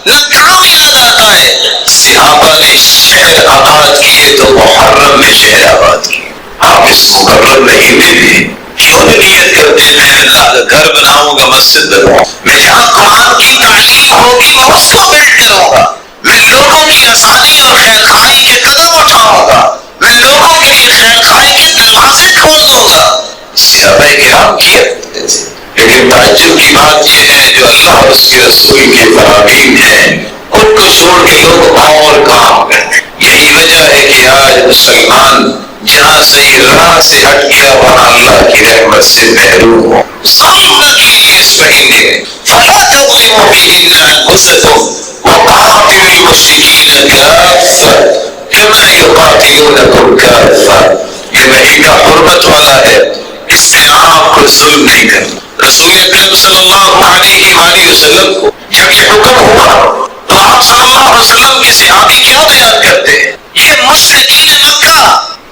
نہ کام یاد آتا ہے۔ صحابہ نے شہر آباد کیے تو محرم میں شہر آباد کیے۔ آپ اس محرم مہینے میں کیوں نیت کرتے ہیں میں اللہ کا گھر بناؤں گا، مسجد بناؤں، میں جہاں قرآن کی تعلیم ہوگی میں اس کو بلڈ کروں گا، میں لوگوں کی آسانی اور خیر خواہی کے قدم اٹھاؤں گا، میں لوگوں کے لیے خیر خواہی کے دروازے کھول دوں گا۔ صحابہ کرام کیا کرتے تھے، لیکن تعجب کی بات یہ ہے جو اللہ اور اس کے رسول کے فرامین ہیں ان کو چھوڑ کے لوگ اور کام کرتے ہیں۔ یہی وجہ ہے کہ آج مسلمان جہاں صحیح راہ سے ہٹ گیا وہاں اللہ کی رحمت سے محروم ہو۔ ظلم نہ کیجیے اس مہینے میں، فلا تظلموا فیہن انفسکم وقاتلوا المشرکین کافۃ انما یقاتلونکم کافہ، یہ مہینہ حرمت والا ہے، اس میں آپ کو ظلم نہیں کرنا۔ رسول اکرم صلی اللہ علیہ وآلہ وسلم کو جب یہ حکم ہوا تو آپ صلی اللہ علیہ وسلم کے صحابی کیا بیان کرتے ہیں؟ یہ مشرکین مکہ،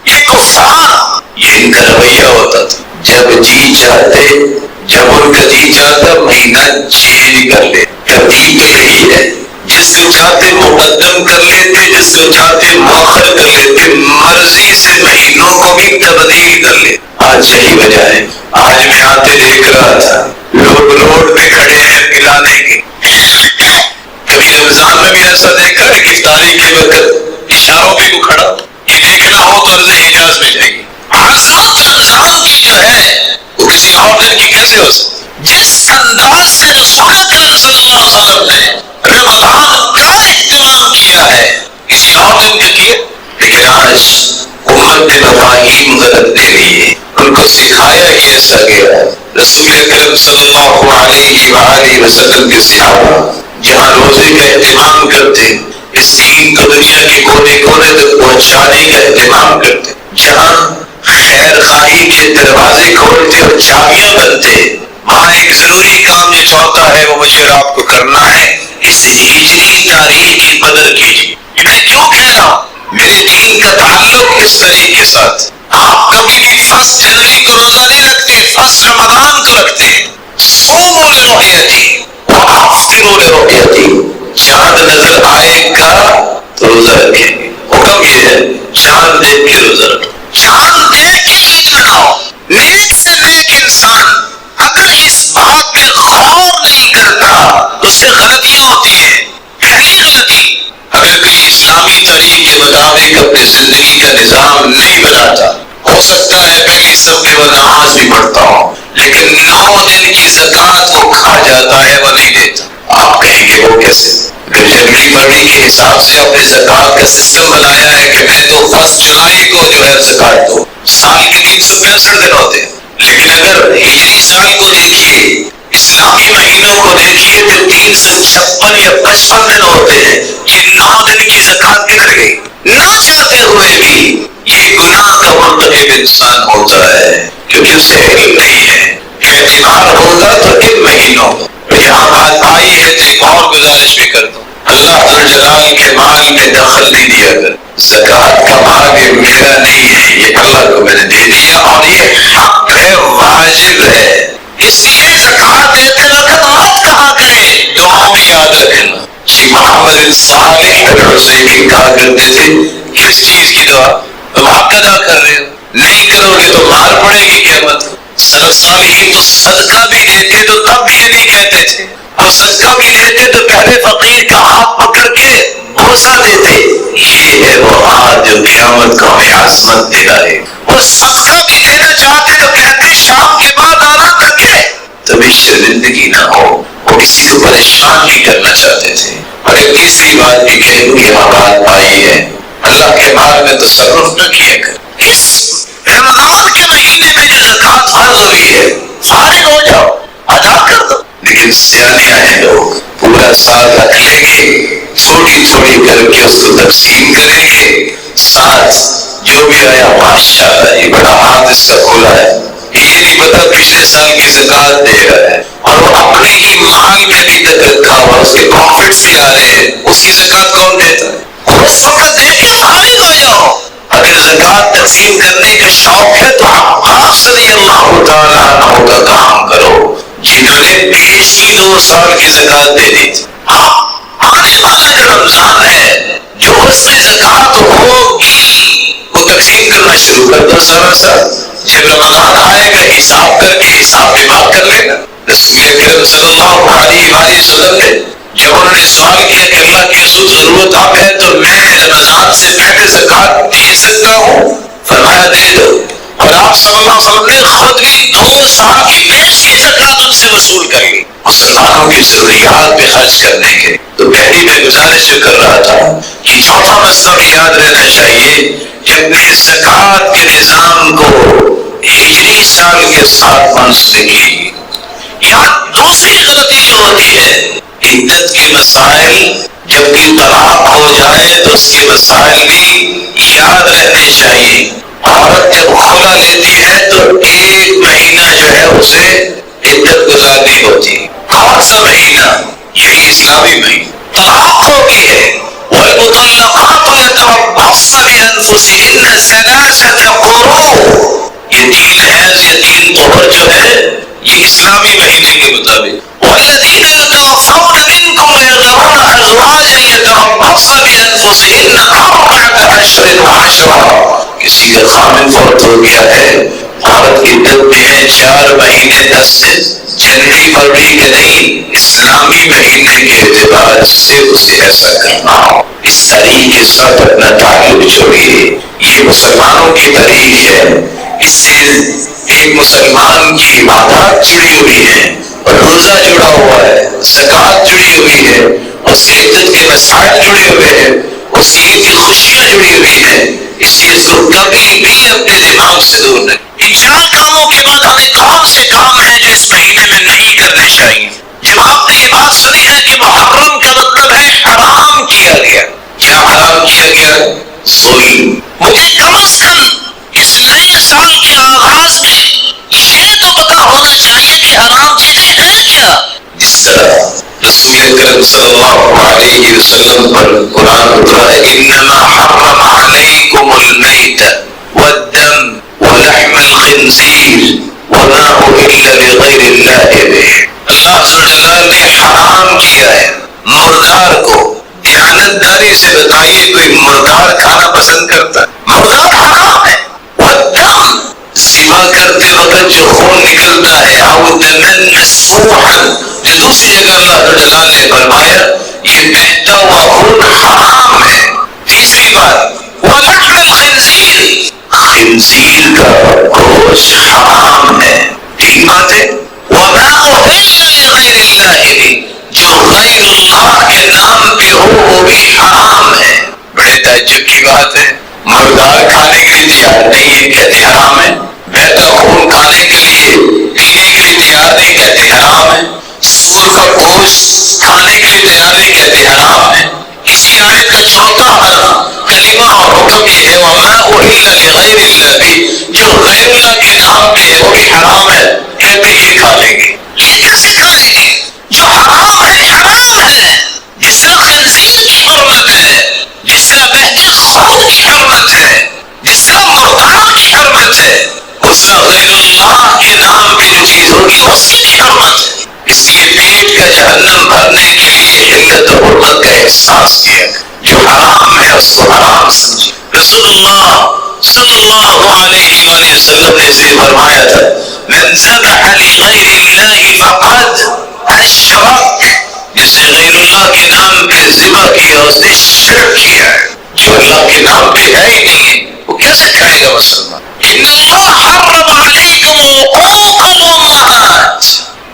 یہ کفار، یہ ان کا رویہ ہوتا تھا، جب جی چاہتے، جب ان کا جی چاہتا مہینہ چینج کر لے۔ ترتیب تو یہی ہے، جس کو چاہتے مقدم کر لیتے، جس کو چاہتے مؤخر کر لیتے، مرضی سے مہینوں کو بھی تبدیل کر لیتے۔ آج یہی وجہ ہے، آج میں آتے دیکھ رہا تھا لوگ روڈ پہ کھڑے ہیں کھلانے کے، کبھی رمضان میں بھی ایسا دیکھا ہے کہ افطاری کے وقت اشاروں پہ کو کھڑا، یہ دیکھنا ہو تو عرض حجاز میں جائیے۔ عظمت رمضان کی جو ہے وہ کسی اور دن کی کیسے ہو سکتی؟ جس انداز سے رسول اکرم صلی اللہ علیہ وسلم نے رمضان کا اہتمام کیا ہے، کسی اور دن کا کیا، لیکن آج امت نے مفاہیم غلط دے لیے، ان کو سکھایا ہی ایسا گیا۔ رسول اکرم صلی اللہ علیہ وآلہ وسلم کے صحابہ جہاں روزے کا اہتمام کرتے، اس دین کو دنیا کے کونے کونے تک پہنچانے کا اہتمام کرتے، جہاں خیر خواہی کے دروازے کھولتے اور چابیاں بنتے، وہاں ایک ضروری کام جو چاہتا ہے وہ مجھے اور آپ کو کرنا ہے، اس ہجری تاریخ کی قدر کیجیے۔ میں کیوں کہہ رہا ہوں؟ میرے دین کا تعلق اس تاریخ کے ساتھ۔ آپ کبھی بھی 1 جنوری کو روزہ نہیں رکھتے، 1 رمضان کو رکھتے۔ صوموا لرؤیتہ وافطروا لرؤیتہ، چاند نظر آئے گا تو روزہ رکھیں گے۔ حکم یہ ہے چاند دیکھ کے روزہ رکھو، چاند دیکھ کے عید مناؤ۔ نیک سے نیک انسان اگر اس بات پہ غور نہیں کرتا اس سے غلطیاں ہوتی ہیں۔ پہلی غلطی، اگر کوئی اسلامی تاریخ کے مطابق اپنی زندگی کا نظام نہیں بناتا، ہو سکتا ہے پہلی سب کے وہ نماز بھی پڑھتا ہو لیکن 9 دن کی زکوٰۃ وہ کھا جاتا ہے، وہ نہیں دیتا۔ آپ کہیں گے وہ کیسے؟ اگر جنوری فروری کے حساب سے اپنے زکوٰۃ کا سسٹم بنایا ہے کہ میں تو 1 جولائی کو جو ہے زکوٰۃ دو، سال کے 365 دن ہوتے ہیں، لیکن اگر ہجری سال کو دیکھیے، اسلامی مہینوں کو دیکھیے تو 356 یا 55 دن ہوتے ہیں، یہ 9 دن کی زکوٰۃ کدھر گئی؟ نہ چاہتے ہوئے بھی یہ گناہ کا مرتکب انسان ہوتا ہے کیونکہ اسے علم نہیں ہے۔ اعتبار ہوگا تو ان مہینوں میں، یہاں بات آئی ہے تو ایک اور گزارش بھی کر دوں، اللہ ذوالجلال کے مال میں دخل نہیں دیا کر۔ زکوٰۃ کا مال یہ میرا نہیں ہے، یہ اللہ کو میں نے دے دیا اور یہ حق ہے، واجب ہے، اس لیے زکوٰۃ دیتے وقت مت کہا کرے، دعا میں یاد رکھنا۔ شیخ محمد صالح الحسینی کہا کرتے تھے کس چیز کی دعا؟ تم حق ادا کر رہے ہو، نہیں کرو گے تو مار پڑے گی قیامت۔ سلف صالحین تو صدقہ بھی دیتے تو تب یہ نہیں کہتے تھے، اور صدقہ بھی لیتے تو پہلے فقیر کا ہاتھ پکڑ کے بوسہ دیتے، یہ ہے وہ ہاتھ جو قیامت کو ہمیں عظمت دلائے۔ وہ صدقہ بھی دینا چاہتے تو کہتے شام کے بعد آنا تھکے تبھی شرمندگی نہ ہو، وہ کسی کو پریشان نہیں کرنا چاہتے تھے۔ اور ایک تیسری بات بھی کہوں، یہاں بات آئی ہے اللہ کے مال میں تصرف نہ کیا کر۔ اس رمضان کے مہینے میں جو زکوٰۃ فرض ہوئی ہے فارغ ہو جاؤ، ادا کر دو، لیکن سیانے ہیں لوگ پورا سال رکھ لیں گے، تھوڑی تھوڑی کر کے اس کو تقسیم کریں گے، ساتھ جو بھی آیا ماشاءاللہ یہ بڑا ہاتھ اس کا کھلا ہے، یہ نہیں پتا پچھلے سال کی زکوٰۃ دے رہا ہے، اور وہ اپنے ہی مال میں ابھی تک رکھا ہوا، اس کے پروفٹس بھی آ رہے ہیں، اس کی زکوٰۃ کون دیتا ہے؟ اس وقت دے کے فارغ ہو جاؤ۔ اگر زکوٰۃ تقسیم کرنے کا شوق ہے تو عباس رضی اللہ تعالیٰ عنہ کا کام کرو، جنہوں نے پچھلی 2 سال کی زکوٰۃ دے دی تھی۔ آنے والا جو رمضان ہے جو اس میں زکوٰۃ ہوگی وہ تقسیم کرنا شروع کر دو سارا سال، جب رمضان آئے گا حساب کر کے حساب میں بات کر لینا۔ رسول اکرم صلی اللہ علیہ وآلہ وسلم نے جب انہوں نے سوال کیا کہ اللہ کے رسول ضرورت اب ہے تو میں رمضان سے پہلے زکوٰۃ دے سکتا ہوں؟ فرمایا دے دو، اور آپ صلی اللہ علیہ وسلم نے خود بھی 2 سال کی پیشی زکوٰۃ ان سے وصول کر لی مسلمانوں کی ضروریات پہ خرچ کرنے کے۔ تو پہلی میں گزارش کر رہا تھا کہ چوتھا مسئلہ بھی یاد رہنا چاہیے کہ اپنے زکوٰۃ کے نظام کو ہجری سال کے ساتھ منسلک کیجیے۔ یہاں دوسری غلطی جو ہوتی ہے کہ عدت کے مسائل جب بھی طلاق ہو جائے تو اس کے مسائل بھی یاد رہنے چاہیے. عورت جب خلا لیتی ہے تو 1 مہینہ جو ہے اسے عدت گزارنی ہوتی. کون سا مہینہ؟ یہی اسلامی مہینہ. طلاق ہو گئی ہے والمطلقات يتربصن بأنفسهن 3 قروء. یہ 3 حیض یا 3 طہر جو ہے یہ اسلامی مہینے کے مطابق. والذین يتوفون منکم ويذرون ازواجا يتربصن بأنفسهن 4 أشهر و10. کسی کا خامن فوت ہو گیا ہے، عورت کی عدت میں ہے 4 مہینے 10 دن. جنوری فروری کے نہیں، اسلامی مہینے کے اعتبار سے اسے ایسا کرنا ہو. اس تاریخ کے ساتھ اپنا تعلق چھوڑیے. یہ مسلمانوں کی تاریخ ہے، اس سے ایک مسلمان کی عبادات جڑی ہوئی ہیں، روزہ جڑا ہوا ہے، زکوٰۃ جڑی ہوئی ہے، اس کے عدت کے مسائل جڑے ہوئے ہیں، اس کی عید کی خوشیاں جڑی ہوئی ہیں. اس لیے اس کو کبھی بھی اپنے دماغ سے دور نہیں. ان 4 کاموں کے بعد ہمیں کون سے کام ہیں جو اس مہینے میں نہیں کرنے چاہیے؟ جب آپ نے یہ بات سنی ہے کہ محرم کا مطلب ہے حرام کیا گیا. کیا حرام کیا گیا؟ سوئی. مجھے کم از کم اس نئے سال کے آغاز میں یہ تو پتا ہونا چاہیے کہ حرام چیزیں ہیں کیا. جس طرح رسول اکرم صلی اللہ علیہ وسلم پر قرآن اترا ہے انما حرم علیکم المیت والدم ولحم الخنزیر وما اہل لغیر اللہ به. اللہ عز و جل نے حرام کیا ہے مردار کو. دیانتداری سے بتائیے کوئی مردار کھانا پسند کرتا ہے؟ مردار حرام ہے. والدم ذبح کرتے وقت جو خون نکلتا ہے او دمن مسفوحا جو دوسری جگہ اللہ تعالیٰ نے فرمایا یہ بہتا ہوا خون حرام ہے. تیسری بات ولحم الخنزیر خنزیر کا گوشت حرام ہے. ٹھیک بات ہے. وما اہل لغیر اللہ بھی جو غیر اللہ کے نام پہ ہو وہ بھی حرام ہے. بڑے تعجب کی بات ہے. مردار کھانے کے لیے تیار نہیں ہے کہتے حرام ہے. بہتا خون کھانے کے لیے پینے کے لیے تیار نہیں کہتے حرام ہے. سور کا گوشت کھانے کے لیے تیار نہیں کہتے حرام ہے. اسی آیت کا چوتھا کلمہ اور حکم یہ ہے وما اہل لغیر اللہ بھی جو غیر اللہ کے نام پہ ہے وہ بھی حرام ہے. کہتے یہ کھا لیں گے. یہ کیسے کھائیں گے؟ جو حرام ہے حرام ہے. جس طرح خنزیر کی حرمت ہے، جس طرح بہتے خون کی حرمت ہے، جس طرح مردار کی حرمت ہے، اس طرح غیر اللہ کے نام پہ جو چیز ہوگی اس کی بھی حرمت ہے. اس لیے پیٹ کا جہنم بھرنے کے لیے علت و حرمت کا احساس کیا. جو حرام ہے اس کو حرام سمجھے. رسول اللہ صلی اللہ علیہ وآلہ وسلم نے اسے فرمایا تھا من ذبح لغیر اللہ فقد اشرک. جس نے غیر اللہ کے نام پہ ذبح کیا اس نے شرک کیا. جو اللہ کے نام پہ ہے ہی نہیں ہے وہ کیسے کھائے گا مسلمان؟ ان اللہ حرم علیکم حقوق الامہات.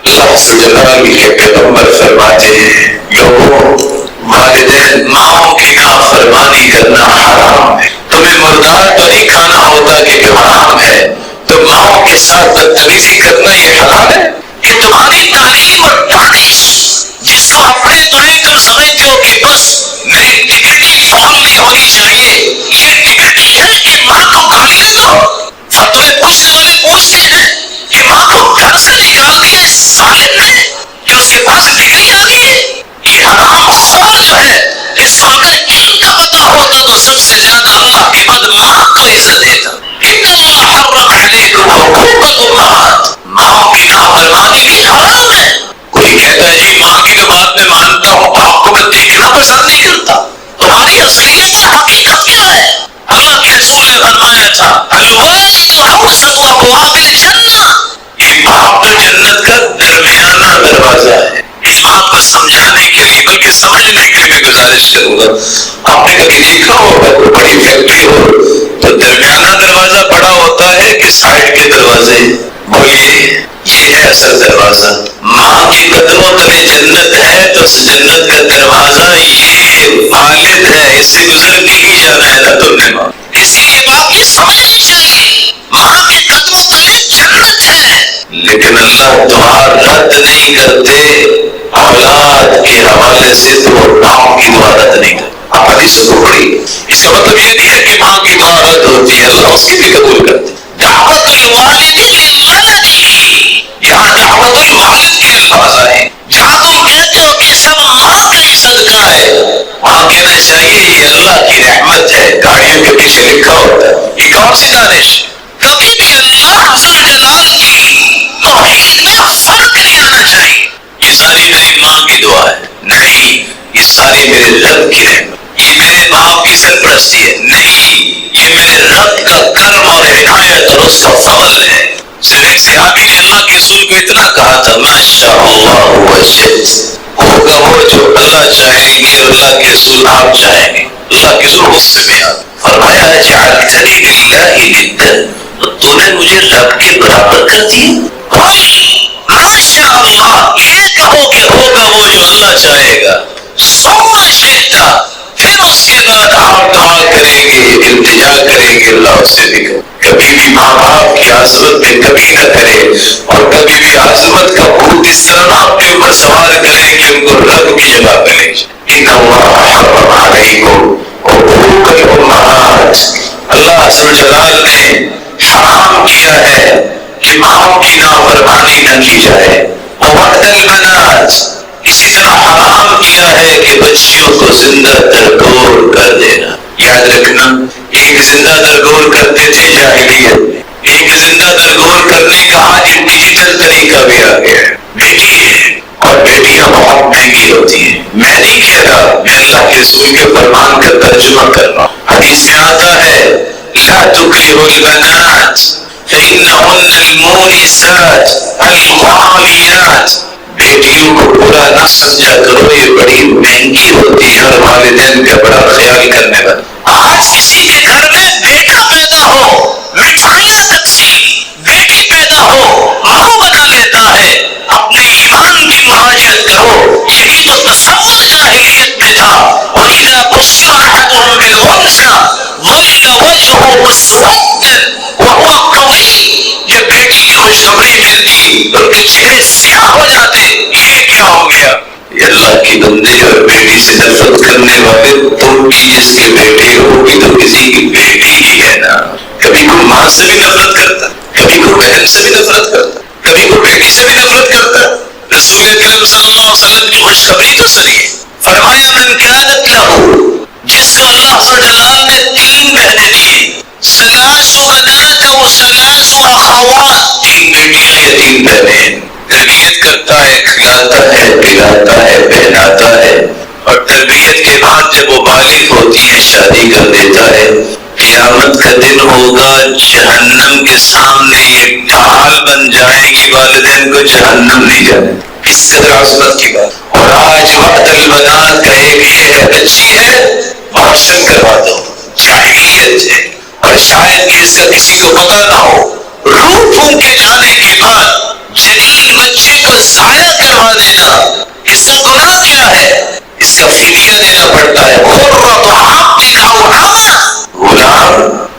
لفظ جلال کے پیغمبر فرماتے ہیں لوگوں والدین ماؤں کی نافرمانی کرنا حرام ہے. تمہیں مردار تو نہیں کھانا ہوتا کہ جو حرام ہے، تو ماؤں کے ساتھ بدتمیزی کرنا یہ حلال ہے. یہ تمہاری تعلیم اور دانش جس کو اپنے طور تم سمجھتے ہو کہ بس میری ڈگری فال نہیں ہونی چاہیے، یہ ڈگری ہے کہ ماں کو گالیاں دو. اب تمہیں پوچھنے والے پوچھتے ہیں کہ ماں کو گھر سے نکال دیا اس ظالم نے کہ اس کے پاس ڈگری آ گئی. یہ حرام خور جو ہے اس کو اگر ان کا پتا ہوتا تو سب سے زیادہ اللہ کے بعد ماں کو عزت دیتا. ان اللہ حرم علیکم حقوق الامہات. ماں کی نافرمانی بھی حرام ہے. کوئی کہتا ہے جی ماں کی تو بات میں مانتا ہوں، آپ کو میں دیکھنا پسند نہیں کرتا. تمہاری اصلیت اور حقیقت کیا ہے؟ اللہ کے رسول نے فرمایا تھا الوالد اوسط ابواب الجنہ. یہ باپ تو جنت کا درمیانہ دروازہ ہے. اس بات کو سمجھانے کے لیے بلکہ سمجھنے کے لیے میں گزارش کروں گا. آپ نے کبھی دیکھا ہوگا کوئی بڑی فیکٹری ہو تو درمیانہ دروازہ بڑا ہوتا ہے کہ سائڈ کے دروازے؟ بولیے. یہ ہے اصل دروازہ. ماں کے قدموں تلے جنت ہے تو اس جنت کا دروازہ یہ والد ہے، اس سے گزر کے ہی جانا ہے نا تم نے ماں. اس لیے بات یہ سمجھنی چاہیے ماں کے قدموں تلے جنت ہے. لیکن اللہ دعا رد نہیں کرتے اولاد کے حوالے حدیثوں کو پڑھی. اس کا مطلب یہ نہیں ہے کہ ماں کی دعا رد ہوتی ہے، اللہ اس کی بھی قبول کرتے. دعوت الوالد لولده، یہاں دعوت الوالد کے الفاظ آئے. جہاں تم کہتے ہو کہ سب ماں کا ہی صدقہ ہے، وہاں کہنا چاہیے یہ اللہ کی رحمت ہے. گاڑیوں کے پیچھے لکھا ہوتا ہے، یہ کون سی دانش؟ کبھی بھی اللہ ذوالجلال کی توحید میں فرق نہیں آنا چاہیے. یہ ساری میری ماں کی دعا ہے نہیں، یہ ساری میرے رب کی رحمت، یہ میرے باپ کی سرپرستی ہے نہیں، یہ میرے رب کا کرم اور عنایت اور اس کا فضل ہے. صرف ایک صحابی نے اللہ کے رسول کو اتنا کہا تھا، ماشاء اللہ وشئت، ہوگا وہ جو اللہ چاہیں گے اور اللہ کے رسول آپ چاہیں گے. اللہ کے رسول غصے میں آ فرمایا جعلتنی للہ ندا، تو نے مجھے رب کے برابر کر دیا. ماشاء اللہ یہ کہو کہ ہوگا وہ جو اللہ چاہے گا. ثم شئت، پھر اس کے بعد آپ دعا کریں گے، التجا کریں گے اللہ سے بھی. کبھی بھی ماں باپ کی عظمت میں کمی نہ کرے، اور کبھی بھی عظمت کا بھوت اس طرح آپ کے اوپر سوار کریں کہ ان کو رب کی جگہ پہ لے جائیں. ان اللہ حرم علیکم عقوق الامہات، اللہ ذوالجلال نے حرام کیا ہے کہ ماں کی نافرمانی نہ کی جائے. ووعد البنات، اسی طرح حرام کیا ہے کہ بچیوں کو زندہ درگور کر دینا. یاد رکھنا، ایک زندہ درگور کرتے تھے جاہلیت میں، ایک زندہ درگور کرنے کا آج ڈیجیٹل طریقہ بھی آ گیا ہے. بیٹی ہے اور بیٹیاں بہت مہنگی ہوتی ہیں. میں نہیں کہہ رہا، میں اللہ کے رسول کے فرمان کا ترجمہ کر رہا ہوں. حدیث میں آتا ہے لا تکرہوا البنات فإنہن المورثات الغالیات، بیٹیوں کو برا نہ سمجھا کرو، یہ بڑی مہنگی ہوتی ہے اور والدین کا بڑا خیال کرنے والا. آج کسی کے گھر میں بیٹا پیدا ہو، مٹھائیاں تقسیم، بیٹی پیدا ہو، منہ بنا لیتا ہے. اپنے ایمان کی مراجعت کرو، یہی تو تصور جاہلیت میں تھا. وَإِذَا بُشِّرَ أَحَدُهُم بِالْأُنثَىٰ ظَلَّ وَجْهُهُ مُسْوَدًّا وَهُوَ كَظِيمٌ، جب بیٹی کی خوشخبری ملتی ان کے چہرے سیاہ ہو جاتے. یہ کیا ہو گیا؟ یہ اللہ کی بندے اور بیٹی سے نفرت کرنے والے، تم بھی جس کے بیٹے ہو بھی تو کسی کی بیٹی ہی ہے نا. کبھی کوئی ماں سے بھی نفرت کرتا، کبھی کوئی بہن سے بھی نفرت کرتا، کبھی کوئی بیٹی سے بھی نفرت کرتا. رسول اکرم صلی اللہ علیہ وسلم کی خوشخبری تو سنیے. فرمایا من كانت له، جس کو اللہ ذوالجلال نے 3 بہنیں دی، ثلاث بنات و ثلاث اخوات، 3 بیٹیاں یا 3 بہنیں، تربیت کرتا ہے، کھلاتا ہے، پلاتا ہے، پہناتا ہے، اور تربیت کے بعد جب وہ بالغ ہوتی ہیں شادی کر دیتا ہے. قیامت کا دن ہوگا، جہنم کے سامنے یہ ڈھال بن جائیں گی، والدین کو جہنم نہیں جانے. اس قدر عظمت کی بات. اور آج وعد البنات کا ایک یہ ہے، بچی ہے ابارشن کروا دو، جاہلیت ہے. اور شاید کہ اس کا کسی کو پتہ نہ ہو، روح پھونک کے جانے کے بعد جنین بچے کو ضائع کروا دینا، اس کا گناہ کیا ہے؟ اس کا فدیہ دینا پڑتا ہے. قرۃ عبد او امہ، غلام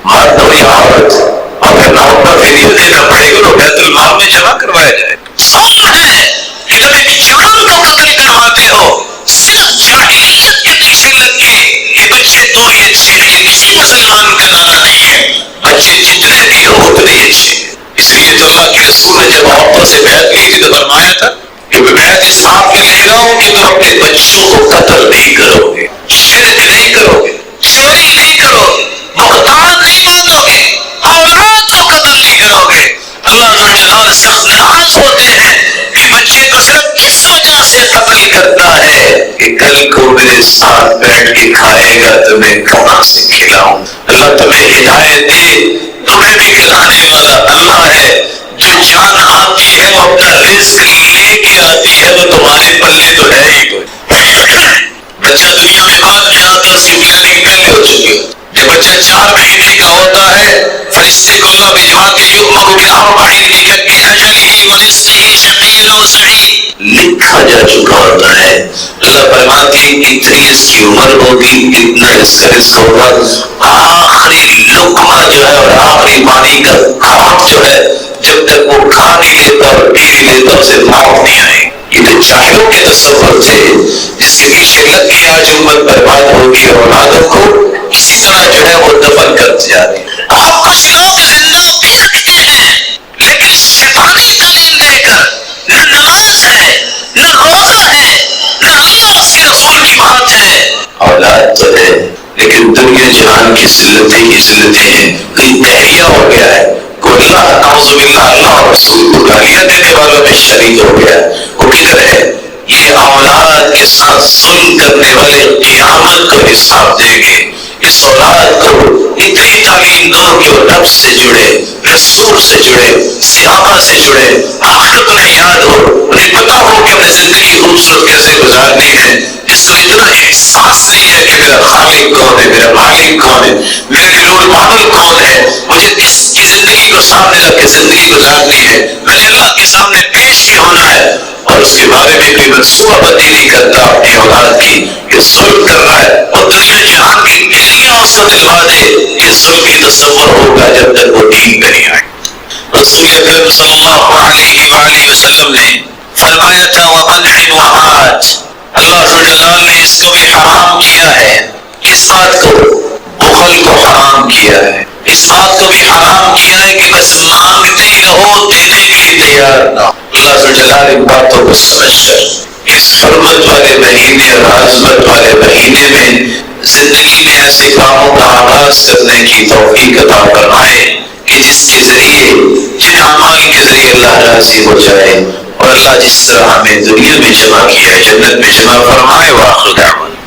مرد ہو یا عورت، اور پھر نہ ہوگا فدیہ دینا پڑے گا، تو بیت المال میں جمع کروایا جائے. ظلم ہے کہ تم ایک جان کو قتل کرواتے ہو صرف جاہلیت کے پیچھے لگ کے. یہ بچے تو ہی اچھے ہیں، یہ کسی مسلمان کا لانا نہیں ہے. بچے جتنے بھی ہو اتنے ہی اچھے. اس لیے تو اللہ کے رسول نے جب عورتوں سے بیعت لی تھی تو فرمایا تھا کہ میں بیعت اس بات میں لے رہا ہوں کہ تم اپنے بچوں کو قتل نہیں کرو گے، شرک نہیں کرو گے، چوری نہیں کرو گے، بہتان نہیں باندھو گے، اولاد کو قتل نہیں کرو گے. اللہ ذوالجلال سخت ناراض ہوتے ہیں کہ بچے کو صرف اس وجہ سے قتل کرتا ہے کہ کل کو میرے ساتھ بیٹھ کے کھائے گا تو میں کہاں سے کھلاؤں. اللہ تمہیں ہدایت دے، تمہیں بھی کھلانے والا اللہ ہے. جو جان آتی ہے وہ اپنا رزق لے کے آتی ہے، وہ تمہارے پلے تو ہے ہی کوئی. بچہ دنیا میں بعد میں آتا، اس کی پلاننگ پہلے ہو چکی ہے. جب بچہ 4 مہینے کا ہوتا ہے، فرشتے کو اللہ بھجواتے یؤمر بأربع لِكَبِّ أَجَلِهِ وَرِزْقِهِ شَقِیٌّ أَوْ سَعِیدٌ، لکھا جا چکا ہوتا ہے. اللہ فرماتے ہیں اتنی اس کی عمر ہوگی، اتنا اس کا رزق ہوگا. آخری لقمہ جو ہے اور آخری پانی کا گھونٹ جو ہے، جب تک وہ کھا نہیں لیتا اور پی نہیں لیتا اسے موت نہیں آئے. یہ تو جاہلوں کے تصور تھے جس کے پیچھے لگ کے آج امت برباد ہوگی، اولادوں کو کسی طرح جو ہے وہ دفن کرتے جا رہے ہیں۔ آپ کچھ لوگ زندہ بھی رکھتے ہیں لیکن شیطانی تعلیم دے کر، نہ نماز ہے، نہ روزہ ہے، نہ اللہ اس کے رسول کی بات ہے۔ اولاد تو ہے لیکن دنیا جہان کی ذلتیں ہیں، کہیں دہیا ہو گیا ہے، کوئی اللہ نعوذ باللہ اللہ اور رسول کو گالیاں دینے والوں میں شریک ہو گیا ہے۔ وہ کدھر ہے؟ یہ اولاد کے ساتھ ظلم کرنے والے قیامت کو حساب دیں گے۔ اس اولاد کو اتنی تعلیم دو کہ وہ رب سے جڑے، رسول سے جڑے، صحابہ سے جڑے، آخرت انہیں یاد ہو، انہیں پتا ہو کہ اپنی زندگی خوبصورت کیسے گزارنی ہے، جس کو اتنا احساس نہیں ہے کہ میرا خالق کون ہے، میرا مالک کون ہے، میرا رول ماڈل کون ہے، مجھے کس کی زندگی کو سامنے رکھ کے زندگی گزارنی ہے، میں نے اللہ کے سامنے پیش بھی ہونا ہے، اور اس کے بارے میں کوئی منصوبہ بندی نہیں کرتا اپنی اولاد کی کہ ظلم کر رہا ہے، اور دنیا جہان کی گلیاں اس کو دلوا دے کہ ظلم کی تصور ہوگا جب تک وہ دین پہ نہیں آئے۔ رسول اکرم صلی اللہ علیہ وآلہ وسلم نے فرمایا تھا وَأَنْعِمْ وَآتِ، اللہ ذوالجلال نے اس کو بھی حرام کیا ہے، کس بات کو؟ بخل کو حرام کیا ہے، اس بات کو بھی حرام کیا ہے کہ بس مانگتے ہی رہو، دینے کے لیے تیار نہ ہو۔ اللہ ذوالجلال ان باتوں کو سمجھ کر اس حرمت والے مہینے اور عظمت والے مہینے میں زندگی میں ایسے کاموں کا آغاز کرنے کی توفیق عطا فرمائے کہ جس کے ذریعے، جن اعمال کے ذریعے اللہ راضی ہو جائے، اور اللہ جس طرح ہمیں دنیا میں جمع کیا ہے جنت میں جمع فرمائے۔ وآخر دعوانا